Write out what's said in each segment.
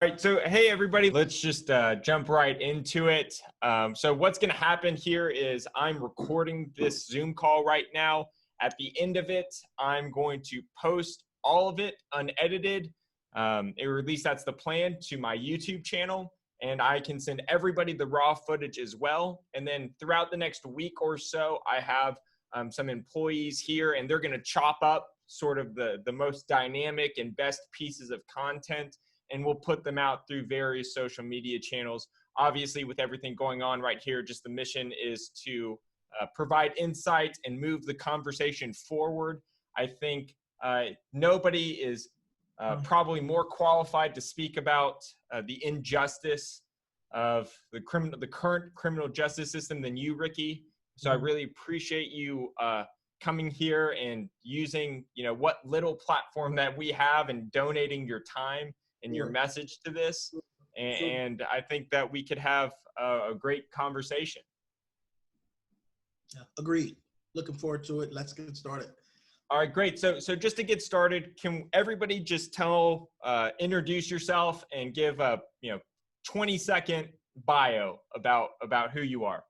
All right, so hey everybody, let's just jump right into it. So what's going to happen here is I'm recording this Zoom call right now. At the end of it, I'm going to post all of it unedited, or at least that's the plan, to my YouTube channel, and I can send everybody the raw footage as well. And then throughout the next week or so, I have some employees here, and they're going to chop up sort of the most dynamic and best pieces of content, and we'll put them out through various social media channels. Obviously, with everything going on right here, just the mission is to provide insight and move the conversation forward. I think nobody is probably more qualified to speak about the injustice of the current criminal justice system than you, Ricky. So I really appreciate you coming here and using, what little platform that we have and donating your time and your message to this. And I think that we could have a great conversation. Yeah, agreed. Looking forward to it. Let's get started. All right, great. So just to get started, can everybody just introduce yourself and give a 20-second bio about who you are?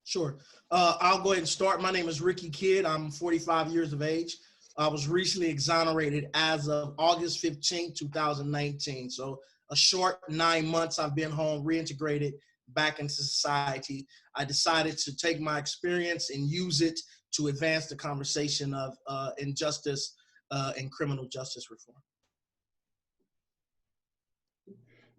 Sure. I'll go ahead and start. My name is Ricky Kidd. I'm 45 years of age. I was recently exonerated as of August 15, 2019. So a short 9 months I've been home, reintegrated back into society. I decided to take my experience and use it to advance the conversation of injustice and criminal justice reform.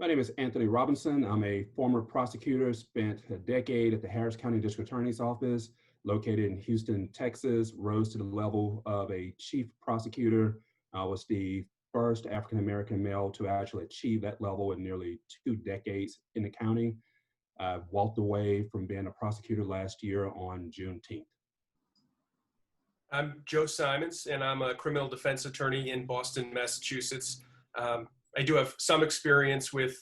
My name is Anthony Robinson. I'm a former prosecutor, spent a decade at the Harris County District Attorney's Office, located in Houston, Texas, rose to the level of a chief prosecutor. I was the first African-American male to actually achieve that level in nearly 2 decades in the county. I walked away from being a prosecutor last year on Juneteenth. I'm Joe Simons, and I'm a criminal defense attorney in Boston, Massachusetts. I do have some experience with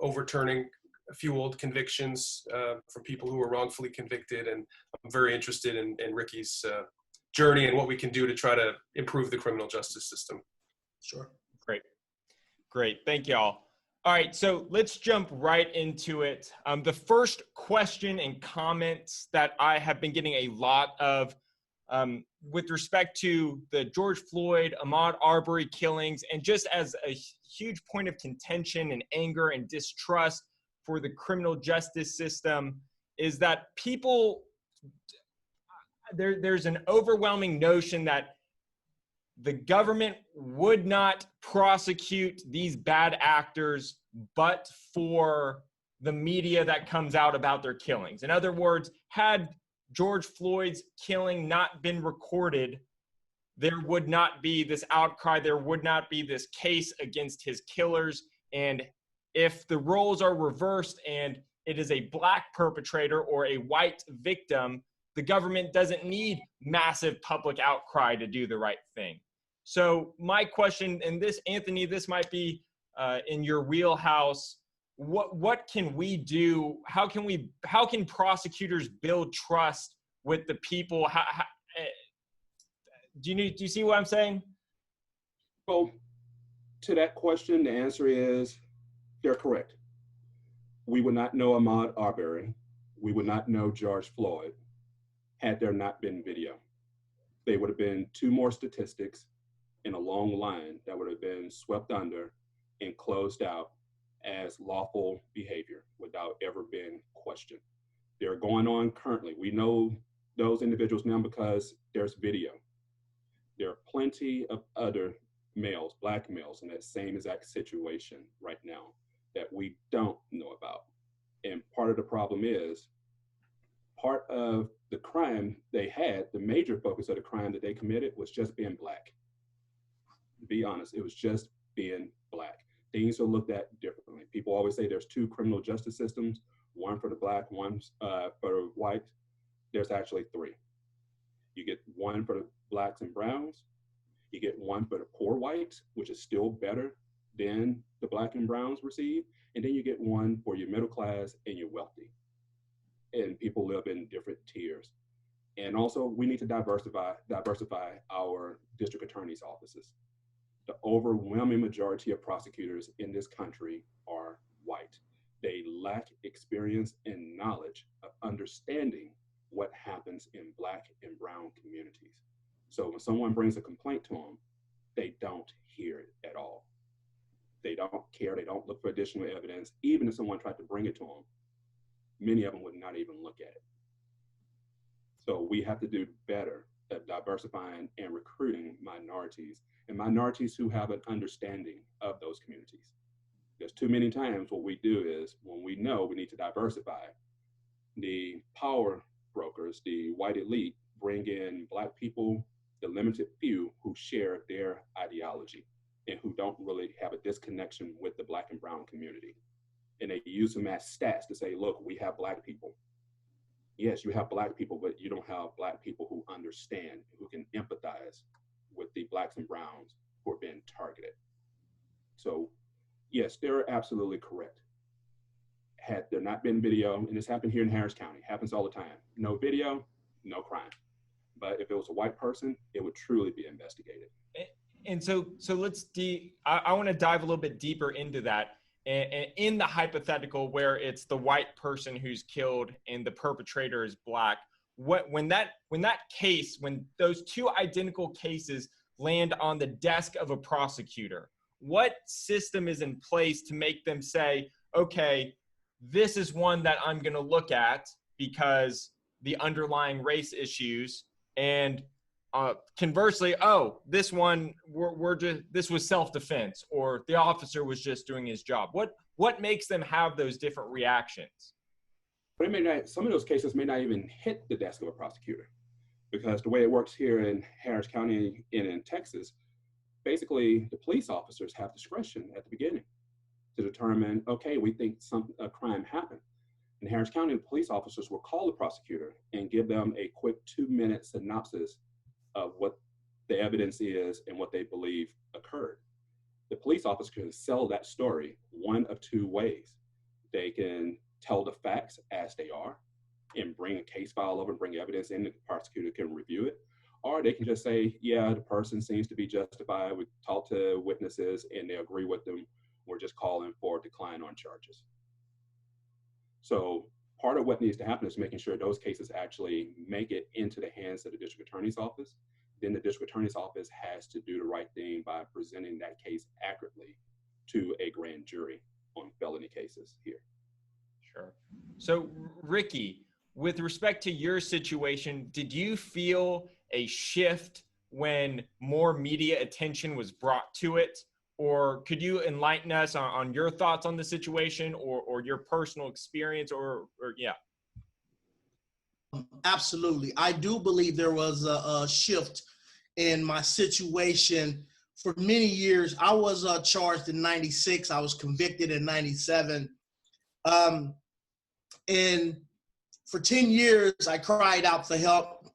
overturning a few old convictions from people who were wrongfully convicted, and I'm very interested in Ricky's journey and what we can do to try to improve the criminal justice system. Sure. Great. Thank y'all. All right, so let's jump right into it. The first question and comments that I have been getting a lot of with respect to the George Floyd, Ahmaud Arbery killings, and just as a huge point of contention and anger and distrust for the criminal justice system, is that there's an overwhelming notion that the government would not prosecute these bad actors but for the media that comes out about their killings. In other words, had George Floyd's killing not been recorded, there would not be this outcry, there would not be this case against his killers. And if the roles are reversed and it is a black perpetrator or a white victim, the government doesn't need massive public outcry to do the right thing. So my question, and this, Anthony, this might be in your wheelhouse. What can we do? How can prosecutors build trust with the people? Do you see what I'm saying? Well, to that question, the answer is they're correct. We would not know Ahmaud Arbery. We would not know George Floyd had there not been video. They would have been 2 more statistics in a long line that would have been swept under and closed out as lawful behavior without ever being questioned. They're going on currently. We know those individuals now because there's video. There are plenty of other males, black males, in that same exact situation right now that we don't know about. And part of the problem is, part of the crime they had, the major focus of the crime that they committed was just being black. To be honest, it was just being black. Things are looked at differently. People always say there's 2 criminal justice systems, one for the black, one for white. There's actually 3. You get one for the blacks and browns. You get one for the poor whites, which is still better than the black and browns receive. And then you get one for your middle class and your wealthy. And people live in different tiers. And also we need to diversify our district attorney's offices. The overwhelming majority of prosecutors in this country are white. They lack experience and knowledge of understanding what happens in Black and brown communities. So when someone brings a complaint to them, they don't hear it at all. They don't care. They don't look for additional evidence. Even if someone tried to bring it to them, many of them would not even look at it. So we have to do better at diversifying and recruiting minorities, and minorities who have an understanding of those communities. Because too many times what we do is, when we know we need to diversify, the power brokers, the white elite, bring in Black people, the limited few who share their ideology and who don't really have a disconnection with the Black and brown community. And they use them as stats to say, look, we have Black people. Yes, you have Black people, but you don't have Black people who understand, who can empathize with the Blacks and browns who are being targeted. So yes, they're absolutely correct. Had there not been video, and this happened here in Harris County, happens all the time, no video, no crime. But if it was a white person, it would truly be investigated. And so I want to dive a little bit deeper into that. And in the hypothetical where it's the white person who's killed and the perpetrator is Black, when those two identical cases land on the desk of a prosecutor, what system is in place to make them say, okay, this is one that I'm going to look at because the underlying race issues, and conversely, oh, this one this was self-defense, or the officer was just doing his job. What makes them have those different reactions? But it may not, some of those cases may not even hit the desk of a prosecutor, because the way it works here in Harris County and in Texas, basically the police officers have discretion at the beginning to determine, okay, we think a crime happened. In Harris County, the police officers will call the prosecutor and give them a quick 2-minute synopsis of what the evidence is and what they believe occurred. The police officer can sell that story one of two ways. They can tell the facts as they are and bring a case file over and bring evidence in, the prosecutor can review it. Or they can just say, yeah, the person seems to be justified. We talked to witnesses and they agree with them. We're just calling for a decline on charges. So part of what needs to happen is making sure those cases actually make it into the hands of the district attorney's office. Then the district attorney's office has to do the right thing by presenting that case accurately to a grand jury on felony cases here. Sure. So Ricky, with respect to your situation, did you feel a shift when more media attention was brought to it? Or could you enlighten us on your thoughts on the situation, or your personal experience, or yeah? Absolutely. I do believe there was a shift in my situation. For many years, I was charged in 96. I was convicted in 97. And for 10 years, I cried out for help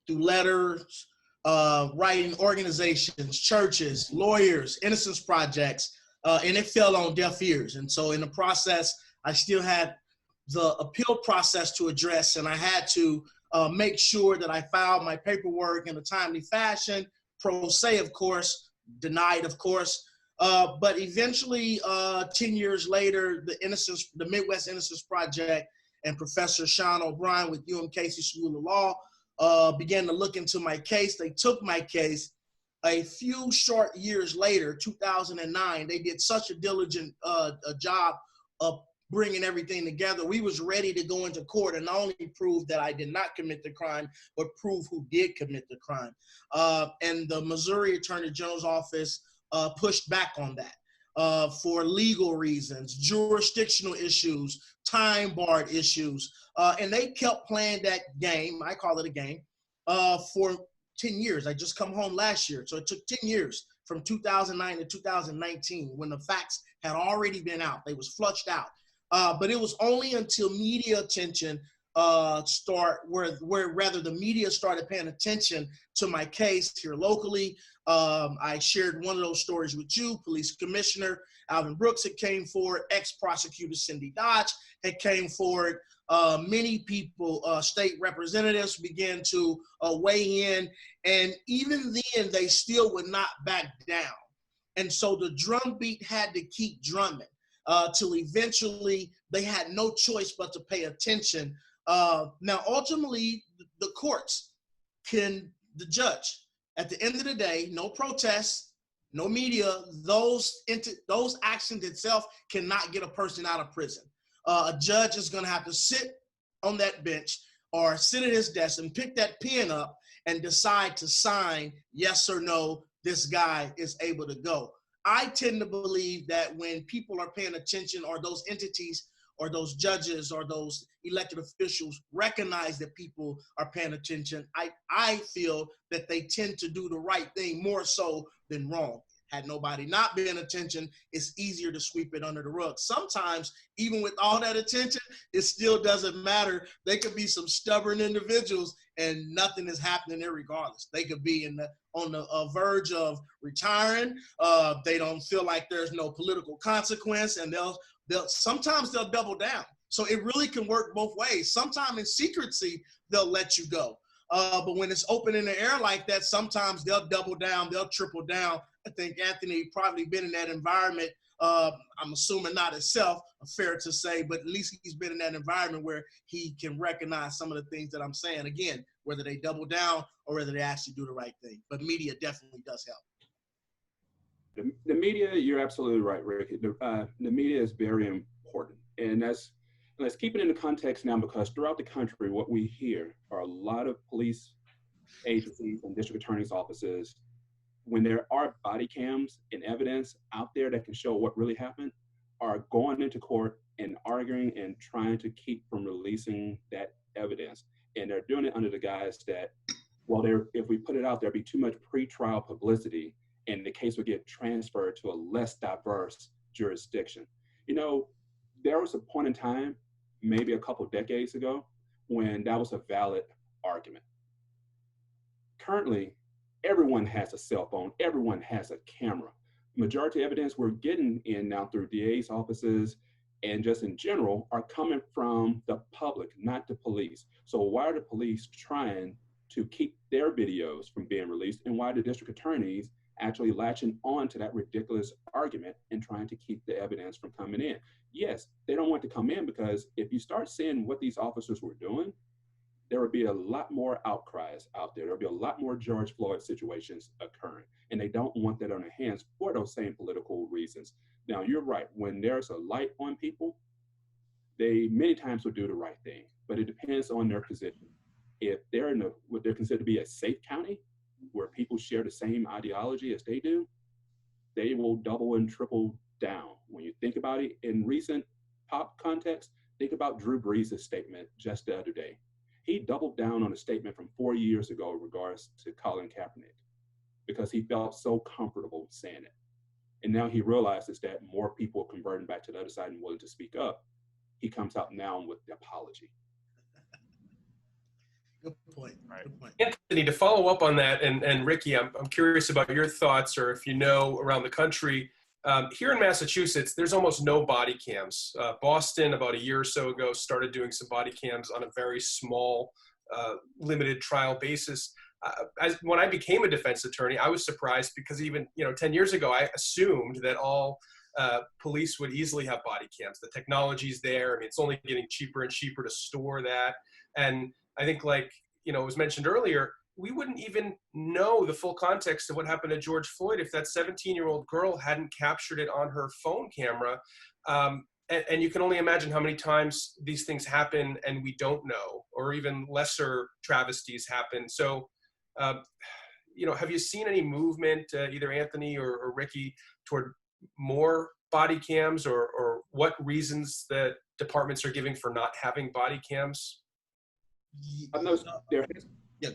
through letters, writing organizations, churches, lawyers, innocence projects, and it fell on deaf ears. And so in the process, I still had the appeal process to address, and I had to make sure that I filed my paperwork in a timely fashion, pro se, of course, denied, of course. But eventually, 10 years later, the Midwest Innocence Project and Professor Sean O'Brien with UMKC School of Law began to look into my case. They took my case. A few short years later, 2009, they did such a diligent job of bringing everything together. We was ready to go into court and not only prove that I did not commit the crime, but prove who did commit the crime. And the Missouri Attorney General's office pushed back on that for legal reasons, jurisdictional issues, time-barred issues. And they kept playing that game, I call it a game, for 10 years. I just come home last year. So it took 10 years from 2009 to 2019 when the facts had already been out. They was flushed out. But it was only until media attention where rather the media started paying attention to my case here locally. I shared one of those stories with you. Police Commissioner Alvin Brooks had came forward. Ex-prosecutor Cindy Dodge had came forward. Many people, state representatives began to weigh in. And even then, they still would not back down. And so the drum beat had to keep drumming till eventually they had no choice but to pay attention. Now, ultimately, the courts the judge, at the end of the day, no protests, no media, those actions itself cannot get a person out of prison. A judge is going to have to sit on that bench or sit at his desk and pick that pen up and decide to sign yes or no, this guy is able to go. I tend to believe that when people are paying attention, or those entities or those judges or those elected officials recognize that people are paying attention, I feel that they tend to do the right thing more so than wrong. Had nobody not paying attention, it's easier to sweep it under the rug. Sometimes, even with all that attention, it still doesn't matter. They could be some stubborn individuals and nothing is happening there regardless. They could be on the verge of retiring. They don't feel like there's no political consequence, and sometimes they'll double down. So it really can work both ways. Sometimes in secrecy, they'll let you go. But when it's open in the air like that, sometimes they'll double down, they'll triple down. I think Anthony probably been in that environment. I'm assuming not himself, fair to say, but at least he's been in that environment where he can recognize some of the things that I'm saying. Again, whether they double down or whether they actually do the right thing. But media definitely does help. The media, you're absolutely right, Rick. The media is very important. And let's keep it in the context now, because throughout the country, what we hear are a lot of police agencies and district attorneys' offices, when there are body cams and evidence out there that can show what really happened, are going into court and arguing and trying to keep from releasing that evidence. And they're doing it under the guise that, well, if we put it out, there'd be too much pretrial publicity and the case would get transferred to a less diverse jurisdiction. You know, there was a point in time, maybe a couple decades ago, when that was a valid argument. Currently, everyone has a cell phone, everyone has a camera. Majority of evidence we're getting in now through DA's offices and just in general are coming from the public, not the police. So why are the police trying to keep their videos from being released, and why are the district attorneys actually latching on to that ridiculous argument and trying to keep the evidence from coming in? Yes, they don't want to come in, because if you start seeing what these officers were doing, there would be a lot more outcries out there. There'll be a lot more George Floyd situations occurring, and they don't want that on their hands for those same political reasons. Now, you're right. When there's a light on people, they many times will do the right thing, but it depends on their position. If they're in what they're considered to be a safe county, where people share the same ideology as they do, they will double and triple down. When you think about it in recent pop context, think about Drew Brees' statement just the other day. He doubled down on a statement from 4 years ago in regards to Colin Kaepernick, because he felt so comfortable saying it. And now he realizes that more people are converting back to the other side and willing to speak up. He comes out now with the apology. Good point. Right. Good point. Anthony, to follow up on that, and Ricky, I'm curious about your thoughts, or if you know around the country. Here in Massachusetts, there's almost no body cams. Boston, about a year or so ago, started doing some body cams on a very small, limited trial basis. When I became a defense attorney, I was surprised, because even 10 years ago, I assumed that all police would easily have body cams. The technology's there. I mean, it's only getting cheaper and cheaper to store that. And I think, like it was mentioned earlier, we wouldn't even know the full context of what happened to George Floyd if that 17-year-old girl hadn't captured it on her phone camera. And you can only imagine how many times these things happen and we don't know, or even lesser travesties happen. So, have you seen any movement, either Anthony or Ricky, toward more body cams, or what reasons that departments are giving for not having body cams? I know there has,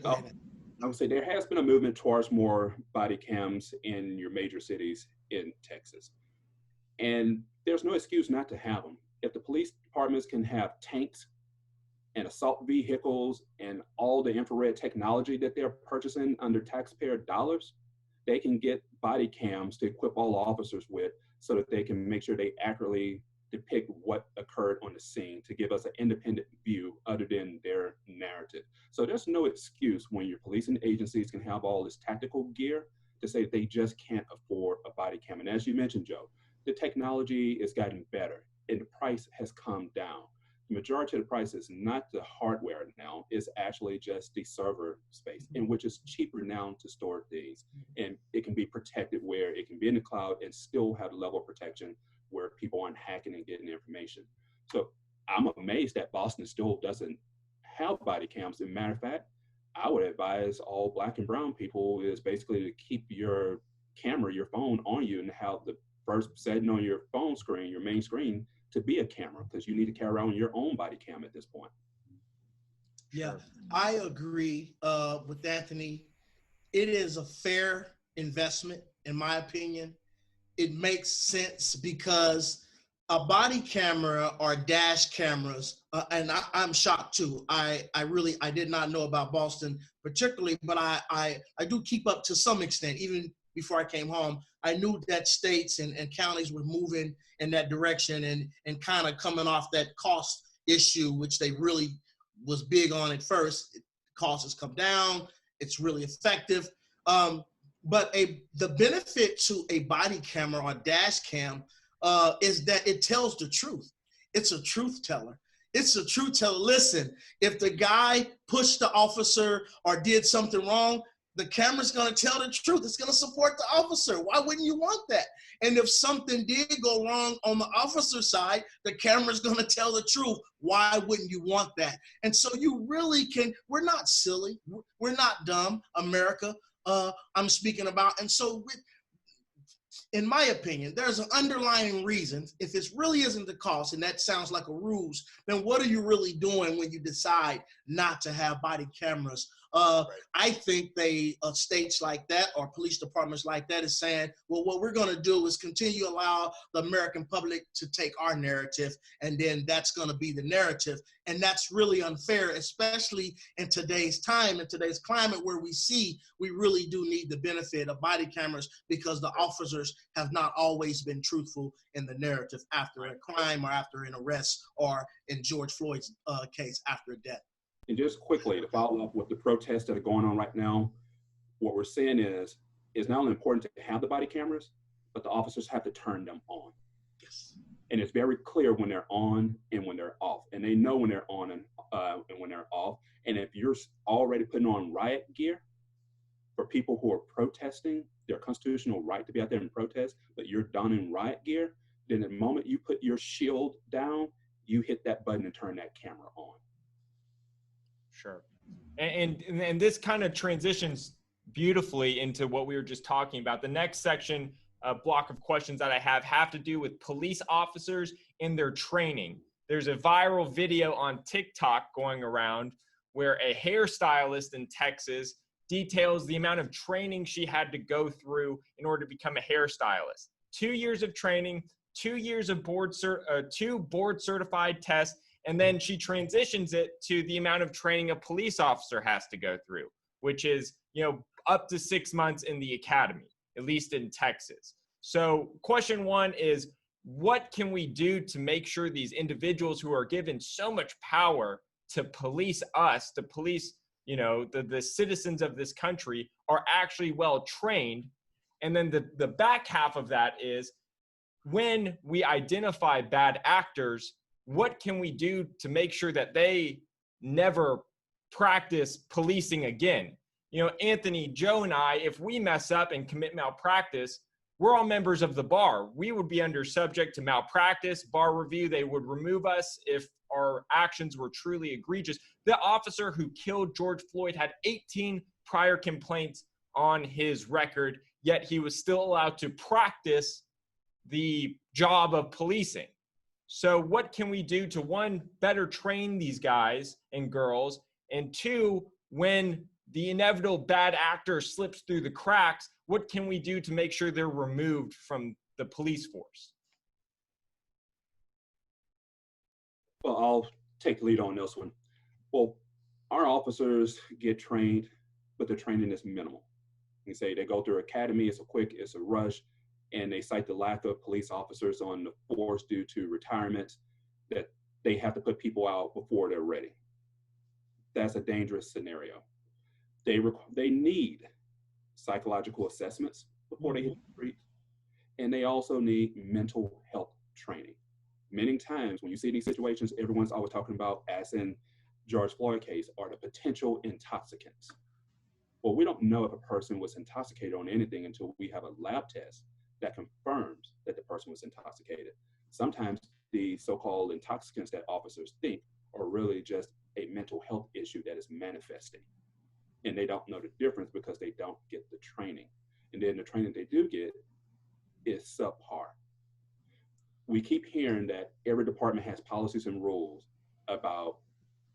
Go ahead. I would say there has been a movement towards more body cams in your major cities in Texas. And there's no excuse not to have them. If the police departments can have tanks and assault vehicles and all the infrared technology that they're purchasing under taxpayer dollars, they can get body cams to equip all officers with, so that they can make sure they accurately depict what occurred on the scene, to give us an independent view other than their narrative. So there's no excuse when your policing agencies can have all this tactical gear to say they just can't afford a body cam. And as you mentioned, Joe, the technology has gotten better and the price has come down. The majority of the price is not the hardware now, it's actually just the server space, and which is cheaper now to store things. And it can be protected where it can be in the cloud and still have the level of protection where people aren't hacking and getting information. So I'm amazed that Boston still doesn't have body cams. As a matter of fact, I would advise all Black and brown people is basically to keep your camera, your phone on you, and have the first setting on your phone screen, your main screen, to be a camera, because you need to carry around your own body cam at this point. Yeah, Sure. I agree with Anthony. It is a fair investment, in my opinion. It makes sense because a body camera or dash cameras, and I'm shocked too. I did not know about Boston particularly, but I do keep up to some extent. Even before I came home, I knew that states and counties were moving in that direction and kind of coming off that cost issue, which they really was big on at first. Cost has come down. It's really effective. But the benefit to a body camera or dash cam is that it tells the truth. It's a truth teller. It's a truth teller. Listen, if the guy pushed the officer or did something wrong, the camera's going to tell the truth. It's going to support the officer. Why wouldn't you want that? And if something did go wrong on the officer side, the camera's going to tell the truth. Why wouldn't you want that? And so you really can, we're not silly. We're not dumb, America. I'm speaking about. And so in my opinion, there's an underlying reason. If it really isn't the cost, and that sounds like a ruse, then what are you really doing when you decide not to have body cameras? I think states like that or police departments like that is saying, well, what we're going to do is continue to allow the American public to take our narrative, and then that's going to be the narrative. And that's really unfair, especially in today's time, in today's climate, where we really do need the benefit of body cameras because the officers have not always been truthful in the narrative after a crime or after an arrest, or in George Floyd's case, after a death. And just quickly to follow up with the protests that are going on right now, what we're saying is it's not only important to have the body cameras, but the officers have to turn them on. Yes. And it's very clear when they're on and when they're off. And they know when they're on and when they're off. And if you're already putting on riot gear for people who are protesting their constitutional right to be out there and protest, but you're donning riot gear, then the moment you put your shield down, you hit that button and turn that camera on. Sure. And this kind of transitions beautifully into what we were just talking about. The next section, block of questions that I have to do with police officers and their training. There's a viral video on TikTok going around where a hairstylist in Texas details the amount of training she had to go through in order to become a hairstylist. 2 years of training, 2 years of two board certified tests, and then she transitions it to the amount of training a police officer has to go through, which is, up to 6 months in the academy, at least in Texas. So question one is, what can we do to make sure these individuals who are given so much power to police us, to police, the citizens of this country, are actually well trained? And then the back half of that is, when we identify bad actors, what can we do to make sure that they never practice policing again? Anthony, Joe, and I, if we mess up and commit malpractice, we're all members of the bar. We would be subject to malpractice, bar review. They would remove us if our actions were truly egregious. The officer who killed George Floyd had 18 prior complaints on his record, yet he was still allowed to practice the job of policing. So what can we do to, one, better train these guys and girls, and two, when the inevitable bad actor slips through the cracks, what can we do to make sure they're removed from the police force? Well, I'll take the lead on this one. Well, our officers get trained, but the training is minimal. You say they go through academy, it's a rush, and they cite the lack of police officers on the force due to retirement, that they have to put people out before they're ready. That's a dangerous scenario. They need psychological assessments before they hit the streets, and they also need mental health training. Many times when you see these situations, everyone's always talking about, as in George Floyd case, are the potential intoxicants. Well, we don't know if a person was intoxicated on anything until we have a lab test that confirms that the person was intoxicated. Sometimes the so-called intoxicants that officers think are really just a mental health issue that is manifesting. And they don't know the difference because they don't get the training. And then the training they do get is subpar. We keep hearing that every department has policies and rules about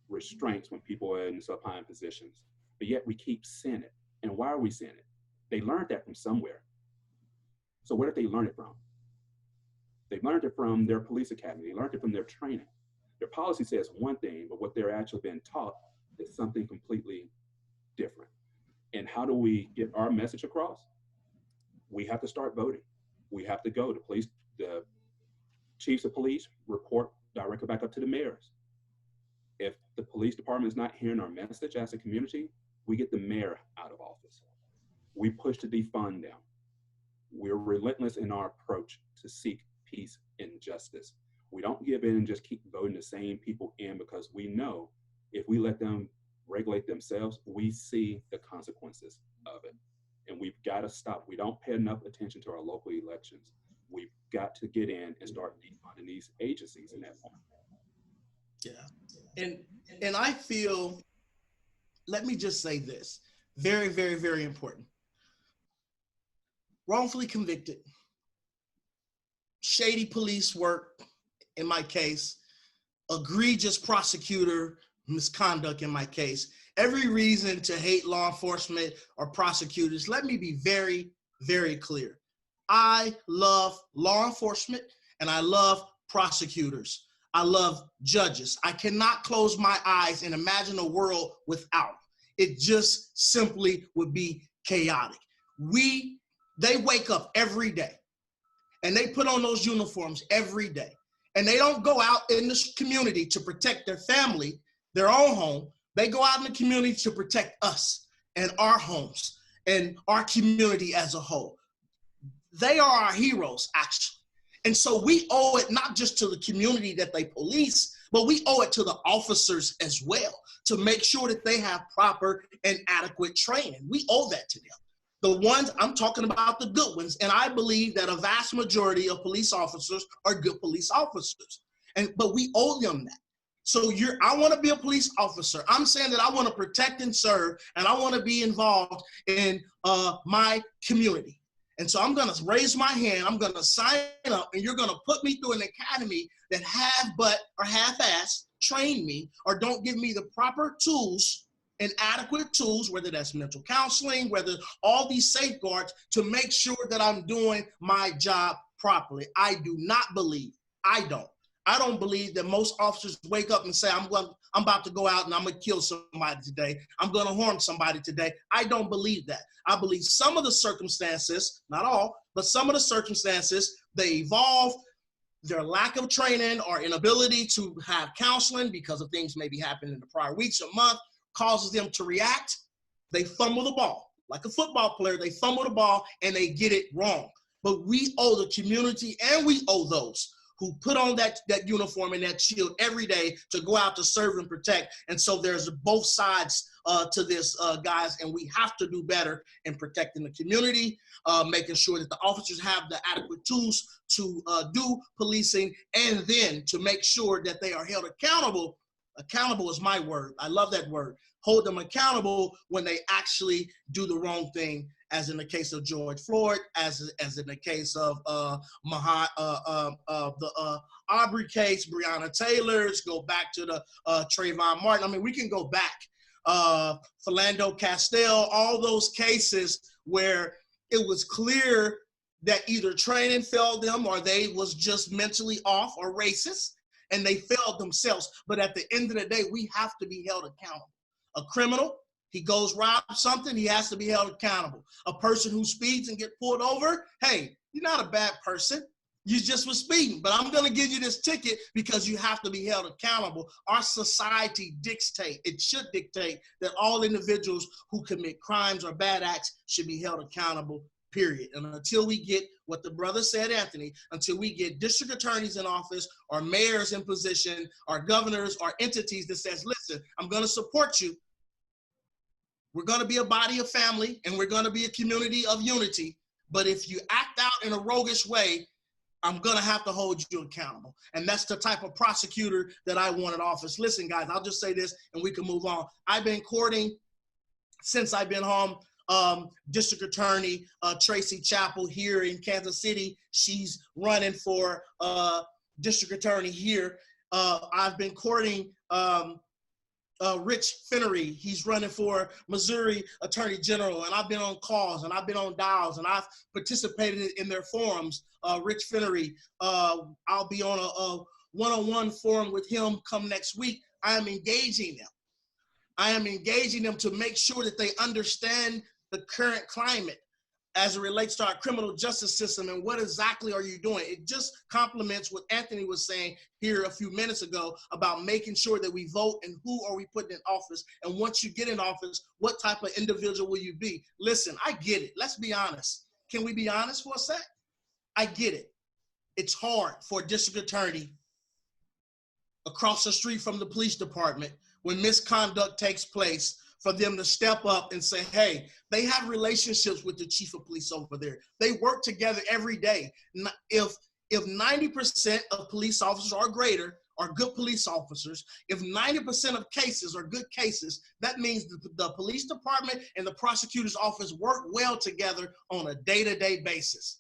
restraints when people are in supine positions, but yet we keep seeing it. And why are we seeing it? They learned that from somewhere. So where did they learn it from? They learned it from their police academy. They learned it from their training. Their policy says one thing, but what they're actually being taught is something completely different. And how do we get our message across? We have to start voting. We have to go to police, the chiefs of police report directly back up to the mayors. If the police department is not hearing our message as a community, we get the mayor out of office. We push to defund them. We're relentless in our approach to seek peace and justice. We don't give in and just keep voting the same people in, because we know if we let them regulate themselves, we see the consequences of it. And we've got to stop. We don't pay enough attention to our local elections. We've got to get in and start defunding these agencies in that point. Yeah. And I feel, let me just say this, very, very, very important. Wrongfully convicted, shady police work, in my case, egregious prosecutor misconduct, in my case, every reason to hate law enforcement or prosecutors. Let me be very, very clear. I love law enforcement and I love prosecutors. I love judges. I cannot close my eyes and imagine a world without. It just simply would be chaotic. They wake up every day and they put on those uniforms every day. And they don't go out in the community to protect their family, their own home. They go out in the community to protect us and our homes and our community as a whole. They are our heroes, actually. And so we owe it not just to the community that they police, but we owe it to the officers as well to make sure that they have proper and adequate training. We owe that to them. The ones, I'm talking about the good ones, and I believe that a vast majority of police officers are good police officers, but we owe them that. So I want to be a police officer. I'm saying that I want to protect and serve, and I want to be involved in my community. And so I'm going to raise my hand, I'm going to sign up, and you're going to put me through an academy that half-ass train me or don't give me the proper tools and adequate tools, whether that's mental counseling, whether all these safeguards to make sure that I'm doing my job properly. I don't believe that most officers wake up and say, I'm about to go out and I'm going to kill somebody today. I'm going to harm somebody today. I don't believe that. I believe some of the circumstances, not all, but some of the circumstances, they evolve. Their lack of training or inability to have counseling because of things maybe happened in the prior weeks or month causes them to react. They fumble the ball. Like a football player, they fumble the ball and they get it wrong. But we owe the community and we owe those who put on that uniform and that shield every day to go out to serve and protect. And so there's both sides to this, guys, and we have to do better in protecting the community, making sure that the officers have the adequate tools to do policing, and then to make sure that they are held accountable. Accountable is my word. I love that word. Hold them accountable when they actually do the wrong thing, as in the case of George Floyd, as in the case of the Aubrey case, Breonna Taylor's, go back to the Trayvon Martin. I mean, we can go back. Philando Castile, all those cases where it was clear that either training failed them or they was just mentally off or racist, and they failed themselves. But at the end of the day, we have to be held accountable. A criminal, he goes rob something, he has to be held accountable. A person who speeds and get pulled over, hey, you're not a bad person. You just were speeding, but I'm going to give you this ticket because you have to be held accountable. Our society should dictate that all individuals who commit crimes or bad acts should be held accountable, period. And until we get what the brother said, Anthony, until we get district attorneys in office or mayors in position or governors or entities that says, listen, I'm going to support you. We're going to be a body of family and we're going to be a community of unity. But if you act out in a roguish way, I'm going to have to hold you accountable. And that's the type of prosecutor that I want in office. Listen, guys, I'll just say this and we can move on. I've been courting since I've been home. District Attorney Tracy Chappell here in Kansas City. She's running for District Attorney here. I've been courting Rich Finnery. He's running for Missouri Attorney General, and I've been on calls and I've been on dials and I've participated in their forums. Rich Finnery, I'll be on a one-on-one forum with him come next week. I am engaging them. I am engaging them to make sure that they understand the current climate as it relates to our criminal justice system and what exactly are you doing. It just complements what Anthony was saying here a few minutes ago about making sure that we vote and who are we putting in office. And once you get in office, what type of individual will you be? Listen, I get it. Let's be honest. Can we be honest for a sec? I get it. It's hard for a district attorney across the street from the police department when misconduct takes place for them to step up and say, hey, they have relationships with the chief of police over there. They work together every day. If 90% of police officers or greater are good police officers, if 90% of cases are good cases, that means the police department and the prosecutor's office work well together on a day-to-day basis.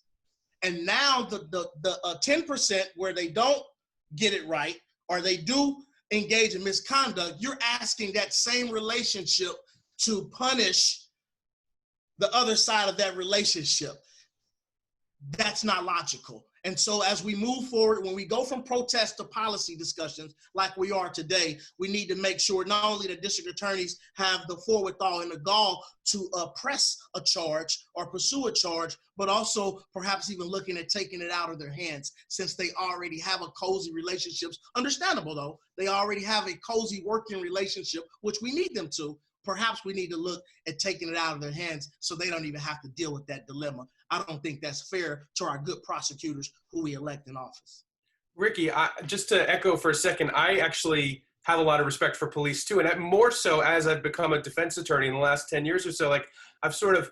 And now the 10% where they don't get it right or they do engage in misconduct, you're asking that same relationship to punish the other side of that relationship. That's not logical. And so as we move forward, when we go from protest to policy discussions like we are today, we need to make sure not only the district attorneys have the forethought and the gall to press a charge or pursue a charge, but also perhaps even looking at taking it out of their hands since they already have a cozy relationships. Understandable though, they already have a cozy working relationship, which we need them to. Perhaps we need to look at taking it out of their hands so they don't even have to deal with that dilemma. I don't think that's fair to our good prosecutors who we elect in office. Ricky, just to echo for a second, I actually have a lot of respect for police too. And more so as I've become a defense attorney in the last 10 years or so, like I've sort of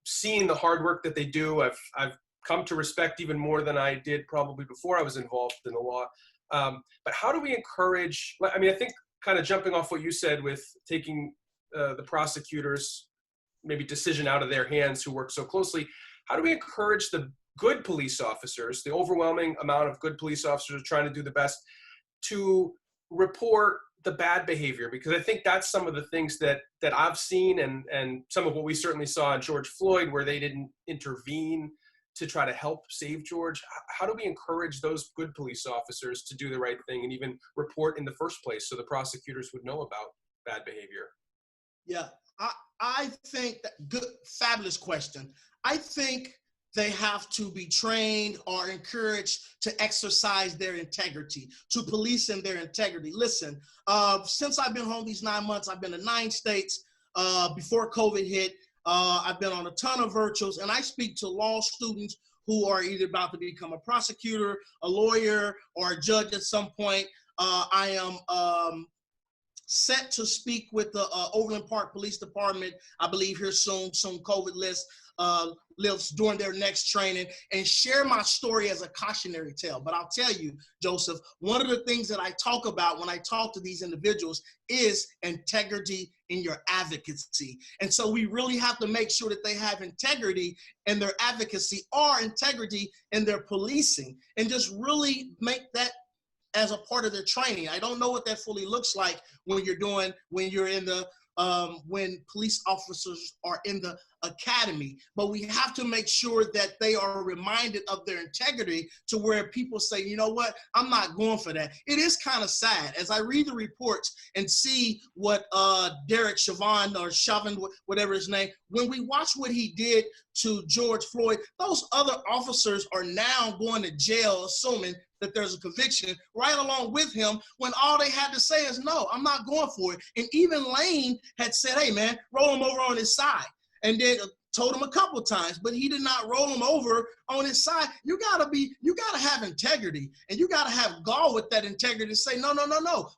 seen the hard work that they do. I've come to respect even more than I did probably before I was involved in the law. But how do we encourage, I mean, I think kind of jumping off what you said with taking the prosecutors' maybe decision out of their hands who work so closely, how do we encourage the good police officers, the overwhelming amount of good police officers trying to do the best, to report the bad behavior? Because I think that's some of the things that I've seen and some of what we certainly saw in George Floyd where they didn't intervene to try to help save George. How do we encourage those good police officers to do the right thing and even report in the first place so the prosecutors would know about bad behavior? Yeah, I think that fabulous question. I think they have to be trained or encouraged to exercise their integrity, to police in their integrity. Listen, since I've been home these 9 months, I've been to 9 states before COVID hit. I've been on a ton of virtuals, and I speak to law students who are either about to become a prosecutor, a lawyer, or a judge at some point. I am set to speak with the Overland Park Police Department, I believe here soon, some COVID lives during their next training, and share my story as a cautionary tale. But I'll tell you, Joseph, one of the things that I talk about when I talk to these individuals is integrity in your advocacy. And so we really have to make sure that they have integrity in their advocacy or integrity in their policing, and just really make that as a part of their training. I don't know what that fully looks like when you're in the when police officers are in the academy, but we have to make sure that they are reminded of their integrity to where people say, you know what, I'm not going for that. It is kind of sad as I read the reports and see what Derek Chauvin, whatever his name, when we watch what he did to George Floyd, those other officers are now going to jail, assuming that there's a conviction right along with him, when all they had to say is, no, I'm not going for it. And even Lane had said, hey man, roll him over on his side. And then told him a couple times, but he did not roll him over on his side. You gotta have integrity, and you gotta have gall with that integrity to say, no,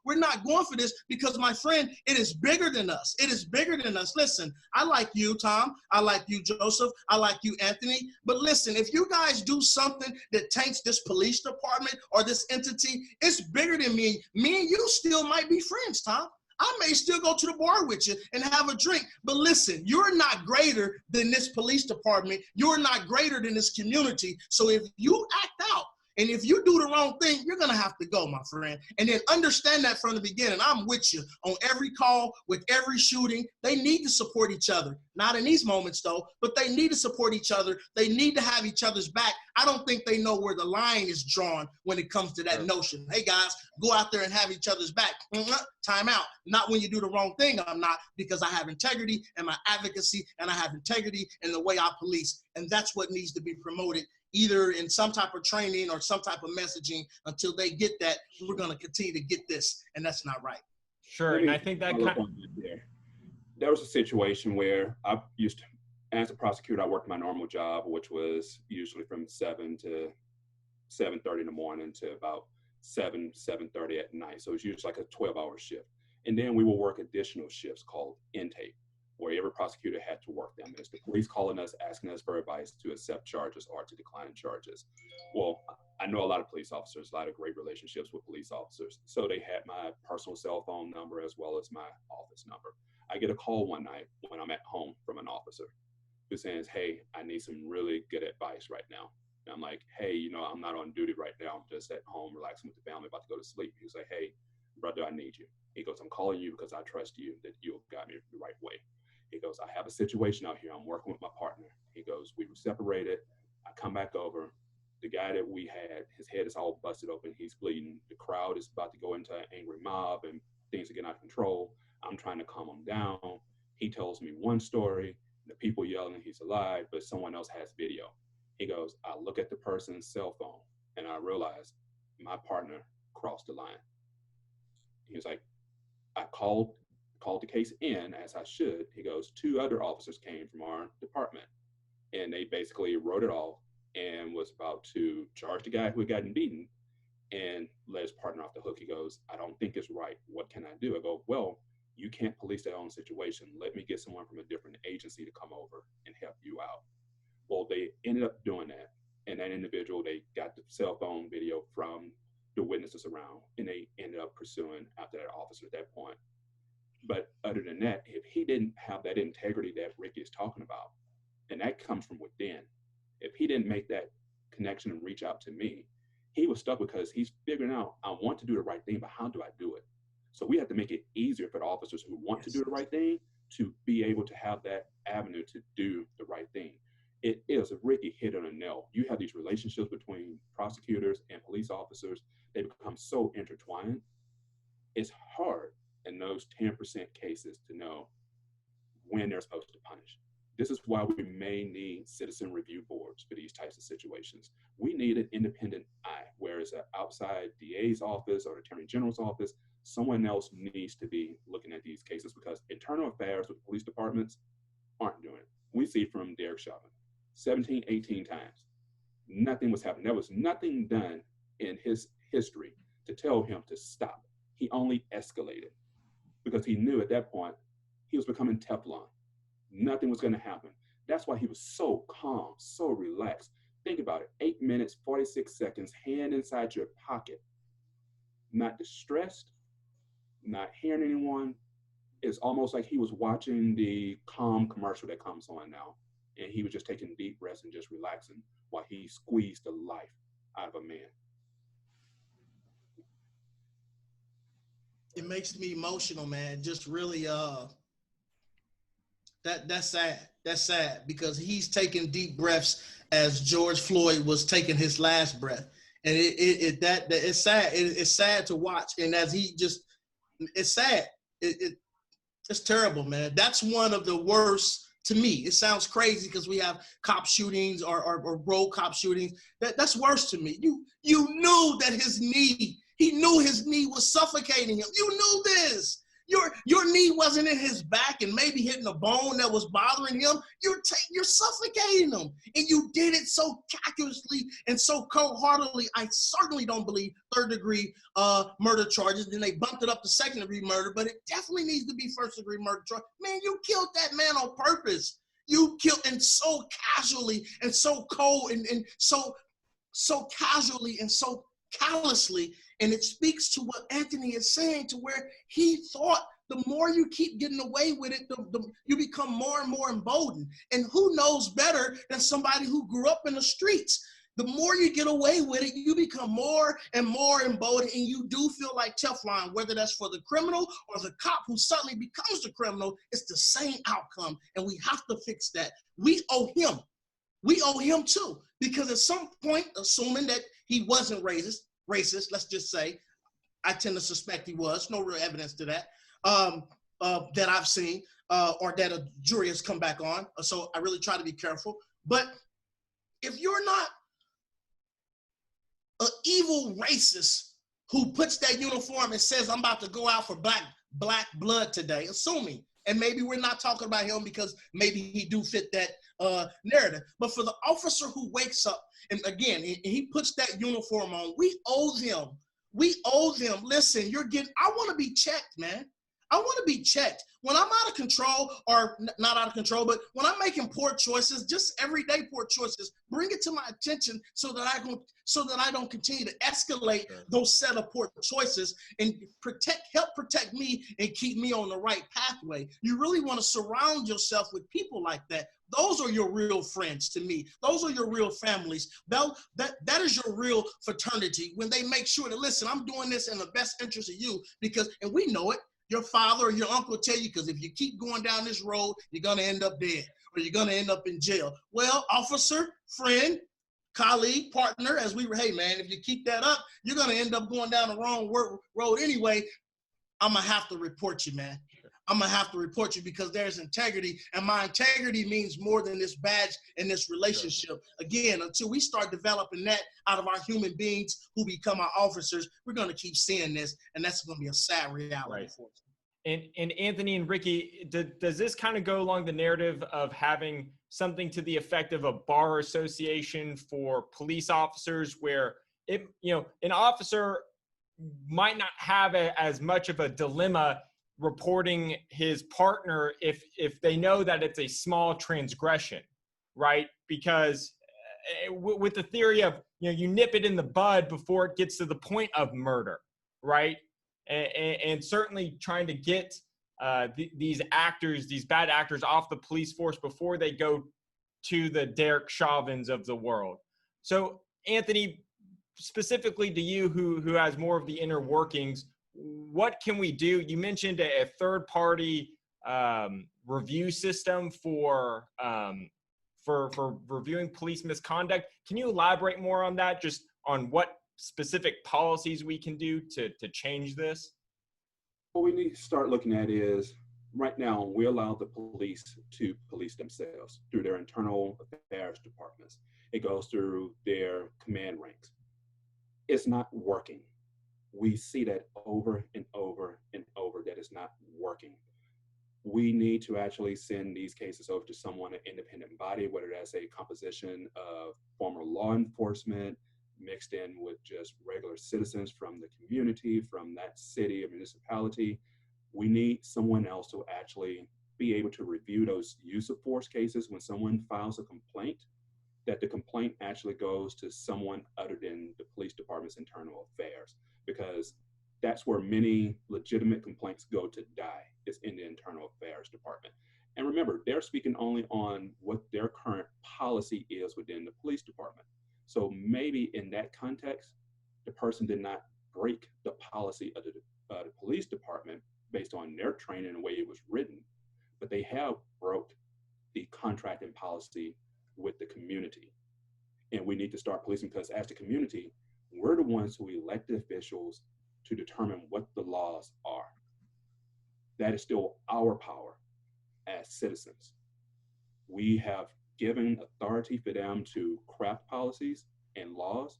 we're not going for this, because my friend, it is bigger than us. It is bigger than us. Listen, I like you, Tom. I like you, Joseph. I like you, Anthony. But listen, if you guys do something that taints this police department or this entity, it's bigger than me. Me and you still might be friends, Tom. I may still go to the bar with you and have a drink, but listen, you're not greater than this police department. You're not greater than this community. So if you act out, and if you do the wrong thing, you're going to have to go, my friend. And then understand that from the beginning. I'm with you on every call, with every shooting. They need to support each other. Not in these moments, though, but they need to support each other. They need to have each other's back. I don't think they know where the line is drawn when it comes to that notion. Hey, guys, go out there and have each other's back. Time out. Not when you do the wrong thing, I'm not, because I have integrity in my advocacy, and I have integrity in the way I police. And that's what needs to be promoted, either in some type of training or some type of messaging. Until they get that, we're going to continue to get this, and that's not right. Sure, and I think that there was a situation where I used to, as a prosecutor, I worked my normal job, which was usually from 7 to 7:30 in the morning to about 7:30 at night. So it's usually like a 12-hour shift. And then we will work additional shifts called intake, where every prosecutor had to work them. It's the police calling us, asking us for advice to accept charges or to decline charges. Well, I know a lot of police officers, a lot of great relationships with police officers. So they had my personal cell phone number as well as my office number. I get a call one night when I'm at home from an officer who says, hey, I need some really good advice right now. And I'm like, hey, you know, I'm not on duty right now. I'm just at home relaxing with the family, about to go to sleep. He's like, hey, brother, I need you. He goes, I'm calling you because I trust you, that you'll guide me the right way. He goes, I have a situation out here. I'm working with my partner. He goes, we were separated. I come back over. The guy that we had, his head is all busted open. He's bleeding. The crowd is about to go into an angry mob and things are getting out of control. I'm trying to calm him down. He tells me one story. The people yelling he's alive, but someone else has video. He goes, I look at the person's cell phone and I realize my partner crossed the line. He was like, I called the case in as I should. He goes, 2 other officers came from our department and they basically wrote it off and was about to charge the guy who had gotten beaten and let his partner off the hook. He goes, I don't think it's right. What can I do? I go, well, you can't police that own situation. Let me get someone from a different agency to come over and help you out. Well, they ended up doing that. And that individual, they got the cell phone video from the witnesses around, and they ended up pursuing after that officer at that point. But other than that, if he didn't have that integrity that Ricky is talking about, and that comes from within, if he didn't make that connection and reach out to me, he was stuck because he's figuring out, I want to do the right thing, but how do I do it? So we have to make it easier for the officers who want to do the right thing to be able to have that avenue to do the right thing. It is, Ricky hit on a nail. You have these relationships between prosecutors and police officers. They become so intertwined. It's hard in those 10% cases to know when they're supposed to punish. This is why we may need citizen review boards for these types of situations. We need an independent eye, whereas an outside DA's office or Attorney General's office, someone else needs to be looking at these cases, because internal affairs with police departments aren't doing it. We see from Derek Chauvin, 17, 18 times, nothing was happening. There was nothing done in his history to tell him to stop. He only escalated because he knew at that point he was becoming Teflon. Nothing was going to happen. That's why he was so calm, so relaxed. Think about it, 8 minutes, 46 seconds, hand inside your pocket, not distressed, not hearing anyone. It's almost like he was watching the calm commercial that comes on now, and he was just taking deep breaths and just relaxing while he squeezed the life out of a man. It makes me emotional, man. Just really, that's sad. That's sad because he's taking deep breaths as George Floyd was taking his last breath. And it's sad. It's sad to watch. And as he just, it's sad. It's terrible, man. That's one of the worst to me. It sounds crazy because we have cop shootings or road cop shootings. That's worse to me. You knew that he knew his knee was suffocating him. You knew this. Your knee wasn't in his back and maybe hitting a bone that was bothering him. You're suffocating him. And you did it so calculously and so cold-heartedly. I certainly don't believe third-degree murder charges. Then they bumped it up to second-degree murder, but it definitely needs to be first-degree murder charge. Man, you killed that man on purpose. You killed, and so casually and so cold and so casually and so callously. And it speaks to what Anthony is saying, to where he thought the more you keep getting away with it, you become more and more emboldened. And who knows better than somebody who grew up in the streets? The more you get away with it, you become more and more emboldened, and you do feel like Teflon, whether that's for the criminal or the cop who suddenly becomes the criminal. It's the same outcome, and we have to fix that. We owe him. We owe him too, because at some point, assuming that he wasn't racist, let's just say, I tend to suspect he was, no real evidence to that, that I've seen, or that a jury has come back on. So I really try to be careful. But if you're not an evil racist who puts that uniform and says, I'm about to go out for black blood today, assuming, and maybe we're not talking about him because maybe he do fit that narrative, but for the officer who wakes up, and again, he puts that uniform on, we owe them. Listen, I want to be checked, man. I want to be checked. When I'm out of control, or not out of control, but when I'm making poor choices, just everyday poor choices, bring it to my attention so that I don't continue to escalate those set of poor choices, and help protect me and keep me on the right pathway. You really want to surround yourself with people like that. Those are your real friends to me. Those are your real families. That is your real fraternity, when they make sure that, listen, I'm doing this in the best interest of you, and we know it. Your father or your uncle will tell you, because if you keep going down this road, you're going to end up dead, or you're going to end up in jail. Well, officer, friend, colleague, partner, hey man, if you keep that up, you're going to end up going down the wrong road anyway. I'm going to have to report you, man. I'm going to have to report you, because there's integrity, and my integrity means more than this badge and this relationship. Again, until we start developing that out of our human beings who become our officers, we're going to keep seeing this, and that's going to be a sad reality. Right. And Anthony and Ricky, does this kind of go along the narrative of having something to the effect of a bar association for police officers, where an officer might not have as much of a dilemma reporting his partner if they know that it's a small transgression, right? Because with the theory of, you nip it in the bud before it gets to the point of murder, right? And certainly trying to get these bad actors off the police force before they go to the Derek Chauvins of the world. So Anthony, specifically to you, who has more of the inner workings, what can we do? You mentioned a third-party review system for reviewing police misconduct. Can you elaborate more on that, just on what specific policies we can do to change this? What we need to start looking at is, right now, we allow the police to police themselves through their internal affairs departments. It goes through their command ranks. It's not working. We see that over and over and over, that it's not working. We need to actually send these cases over to someone, an independent body, whether that's a composition of former law enforcement mixed in with just regular citizens from the community, from that city or municipality. We need someone else to actually be able to review those use of force cases when someone files a complaint, that the complaint actually goes to someone other than the police department's internal affairs, because that's where many legitimate complaints go to die, is in the internal affairs department. And remember, they're speaking only on what their current policy is within the police department. So maybe in that context, the person did not break the policy of the police department based on their training and the way it was written, but they have broke the contracting policy with the community. And we need to start policing, because as the community, we're the ones who elect the officials to determine what the laws are. That is still our power as citizens. We have given authority for them to craft policies and laws.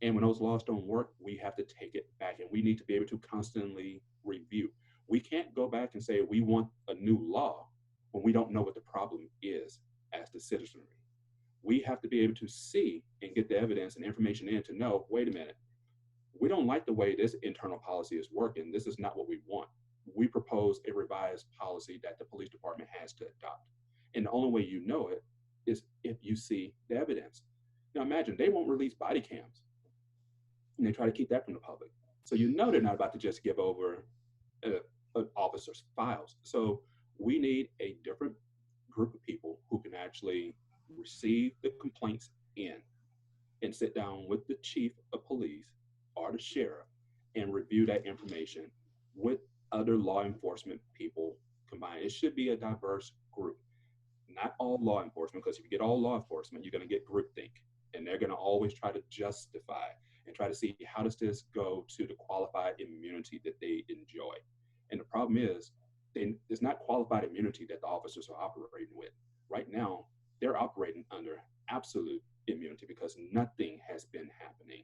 And when those laws don't work, we have to take it back, and we need to be able to constantly review. We can't go back and say we want a new law when we don't know what the problem is as the citizenry. We have to be able to see and get the evidence and information in to know, wait a minute, we don't like the way this internal policy is working. This is not what we want. We propose a revised policy that the police department has to adopt. And the only way you know it is if you see the evidence. Now imagine, they won't release body cams, and they try to keep that from the public. So you know they're not about to just give over an officer's files. So we need a different group of people who can actually receive the complaints in and sit down with the chief of police or the sheriff and review that information with other law enforcement people combined. It should be a diverse group, not all law enforcement, because if you get all law enforcement, you're going to get groupthink, and they're going to always try to justify and try to see, how does this go to the qualified immunity that they enjoy? And the problem is, it's not qualified immunity that the officers are operating with. Right now, they're operating under absolute immunity because nothing has been happening.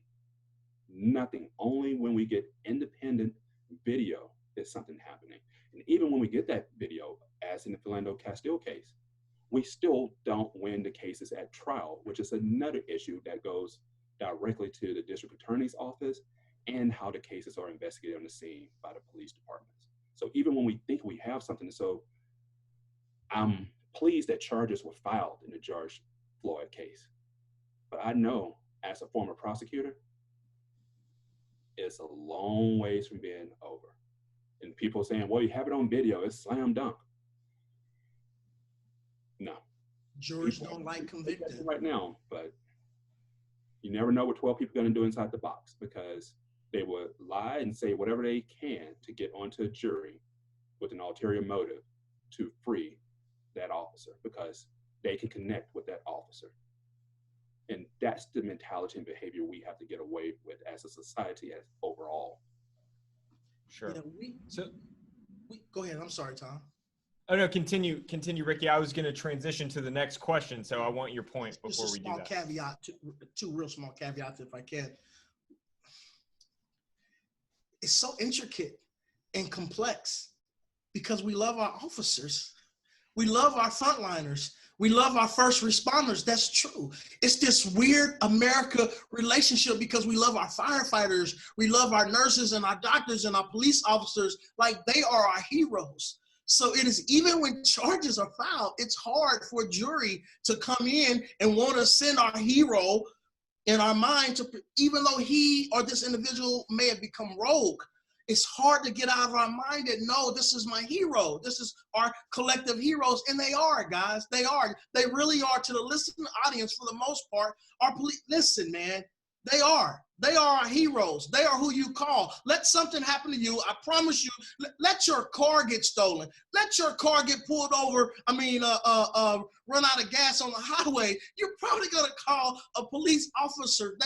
Nothing. Only when we get independent video is something happening. And even when we get that video, as in the Philando Castile case, we still don't win the cases at trial, which is another issue that goes directly to the district attorney's office and how the cases are investigated on the scene by the police departments. So even when we think we have something, so I'm pleased that charges were filed in the George Floyd case. But I know, as a former prosecutor, it's a long ways from being over. And people saying, well, you have it on video, it's slam dunk. No. Jurors don't like convicted. Right now, but you never know what 12 people are going to do inside the box, because they would lie and say whatever they can to get onto a jury with an ulterior motive to free that officer, because they can connect with that officer. And that's the mentality and behavior we have to get away with as a society as overall. Sure. Yeah, go ahead. I'm sorry, Tom. Oh no, continue, Ricky. I was going to transition to the next question, so I want your point before we do that. Caveat, two real small caveats, if I can. It's so intricate and complex because we love our officers. We love our frontliners. We love our first responders. That's true. It's this weird America relationship because we love our firefighters. We love our nurses and our doctors and our police officers like they are our heroes. So it is, even when charges are filed, it's hard for a jury to come in and want to send our hero in our mind to, even though he or this individual may have become rogue, it's hard to get out of our mind that, no, this is my hero. This is our collective heroes. And they are, guys. They are. They really are, to the listening audience for the most part. Our police, listen, man, they are. They are our heroes. They are who you call. Let something happen to you. I promise you, let your car get stolen. Let your car get pulled over. Run out of gas on the highway. You're probably going to call a police officer.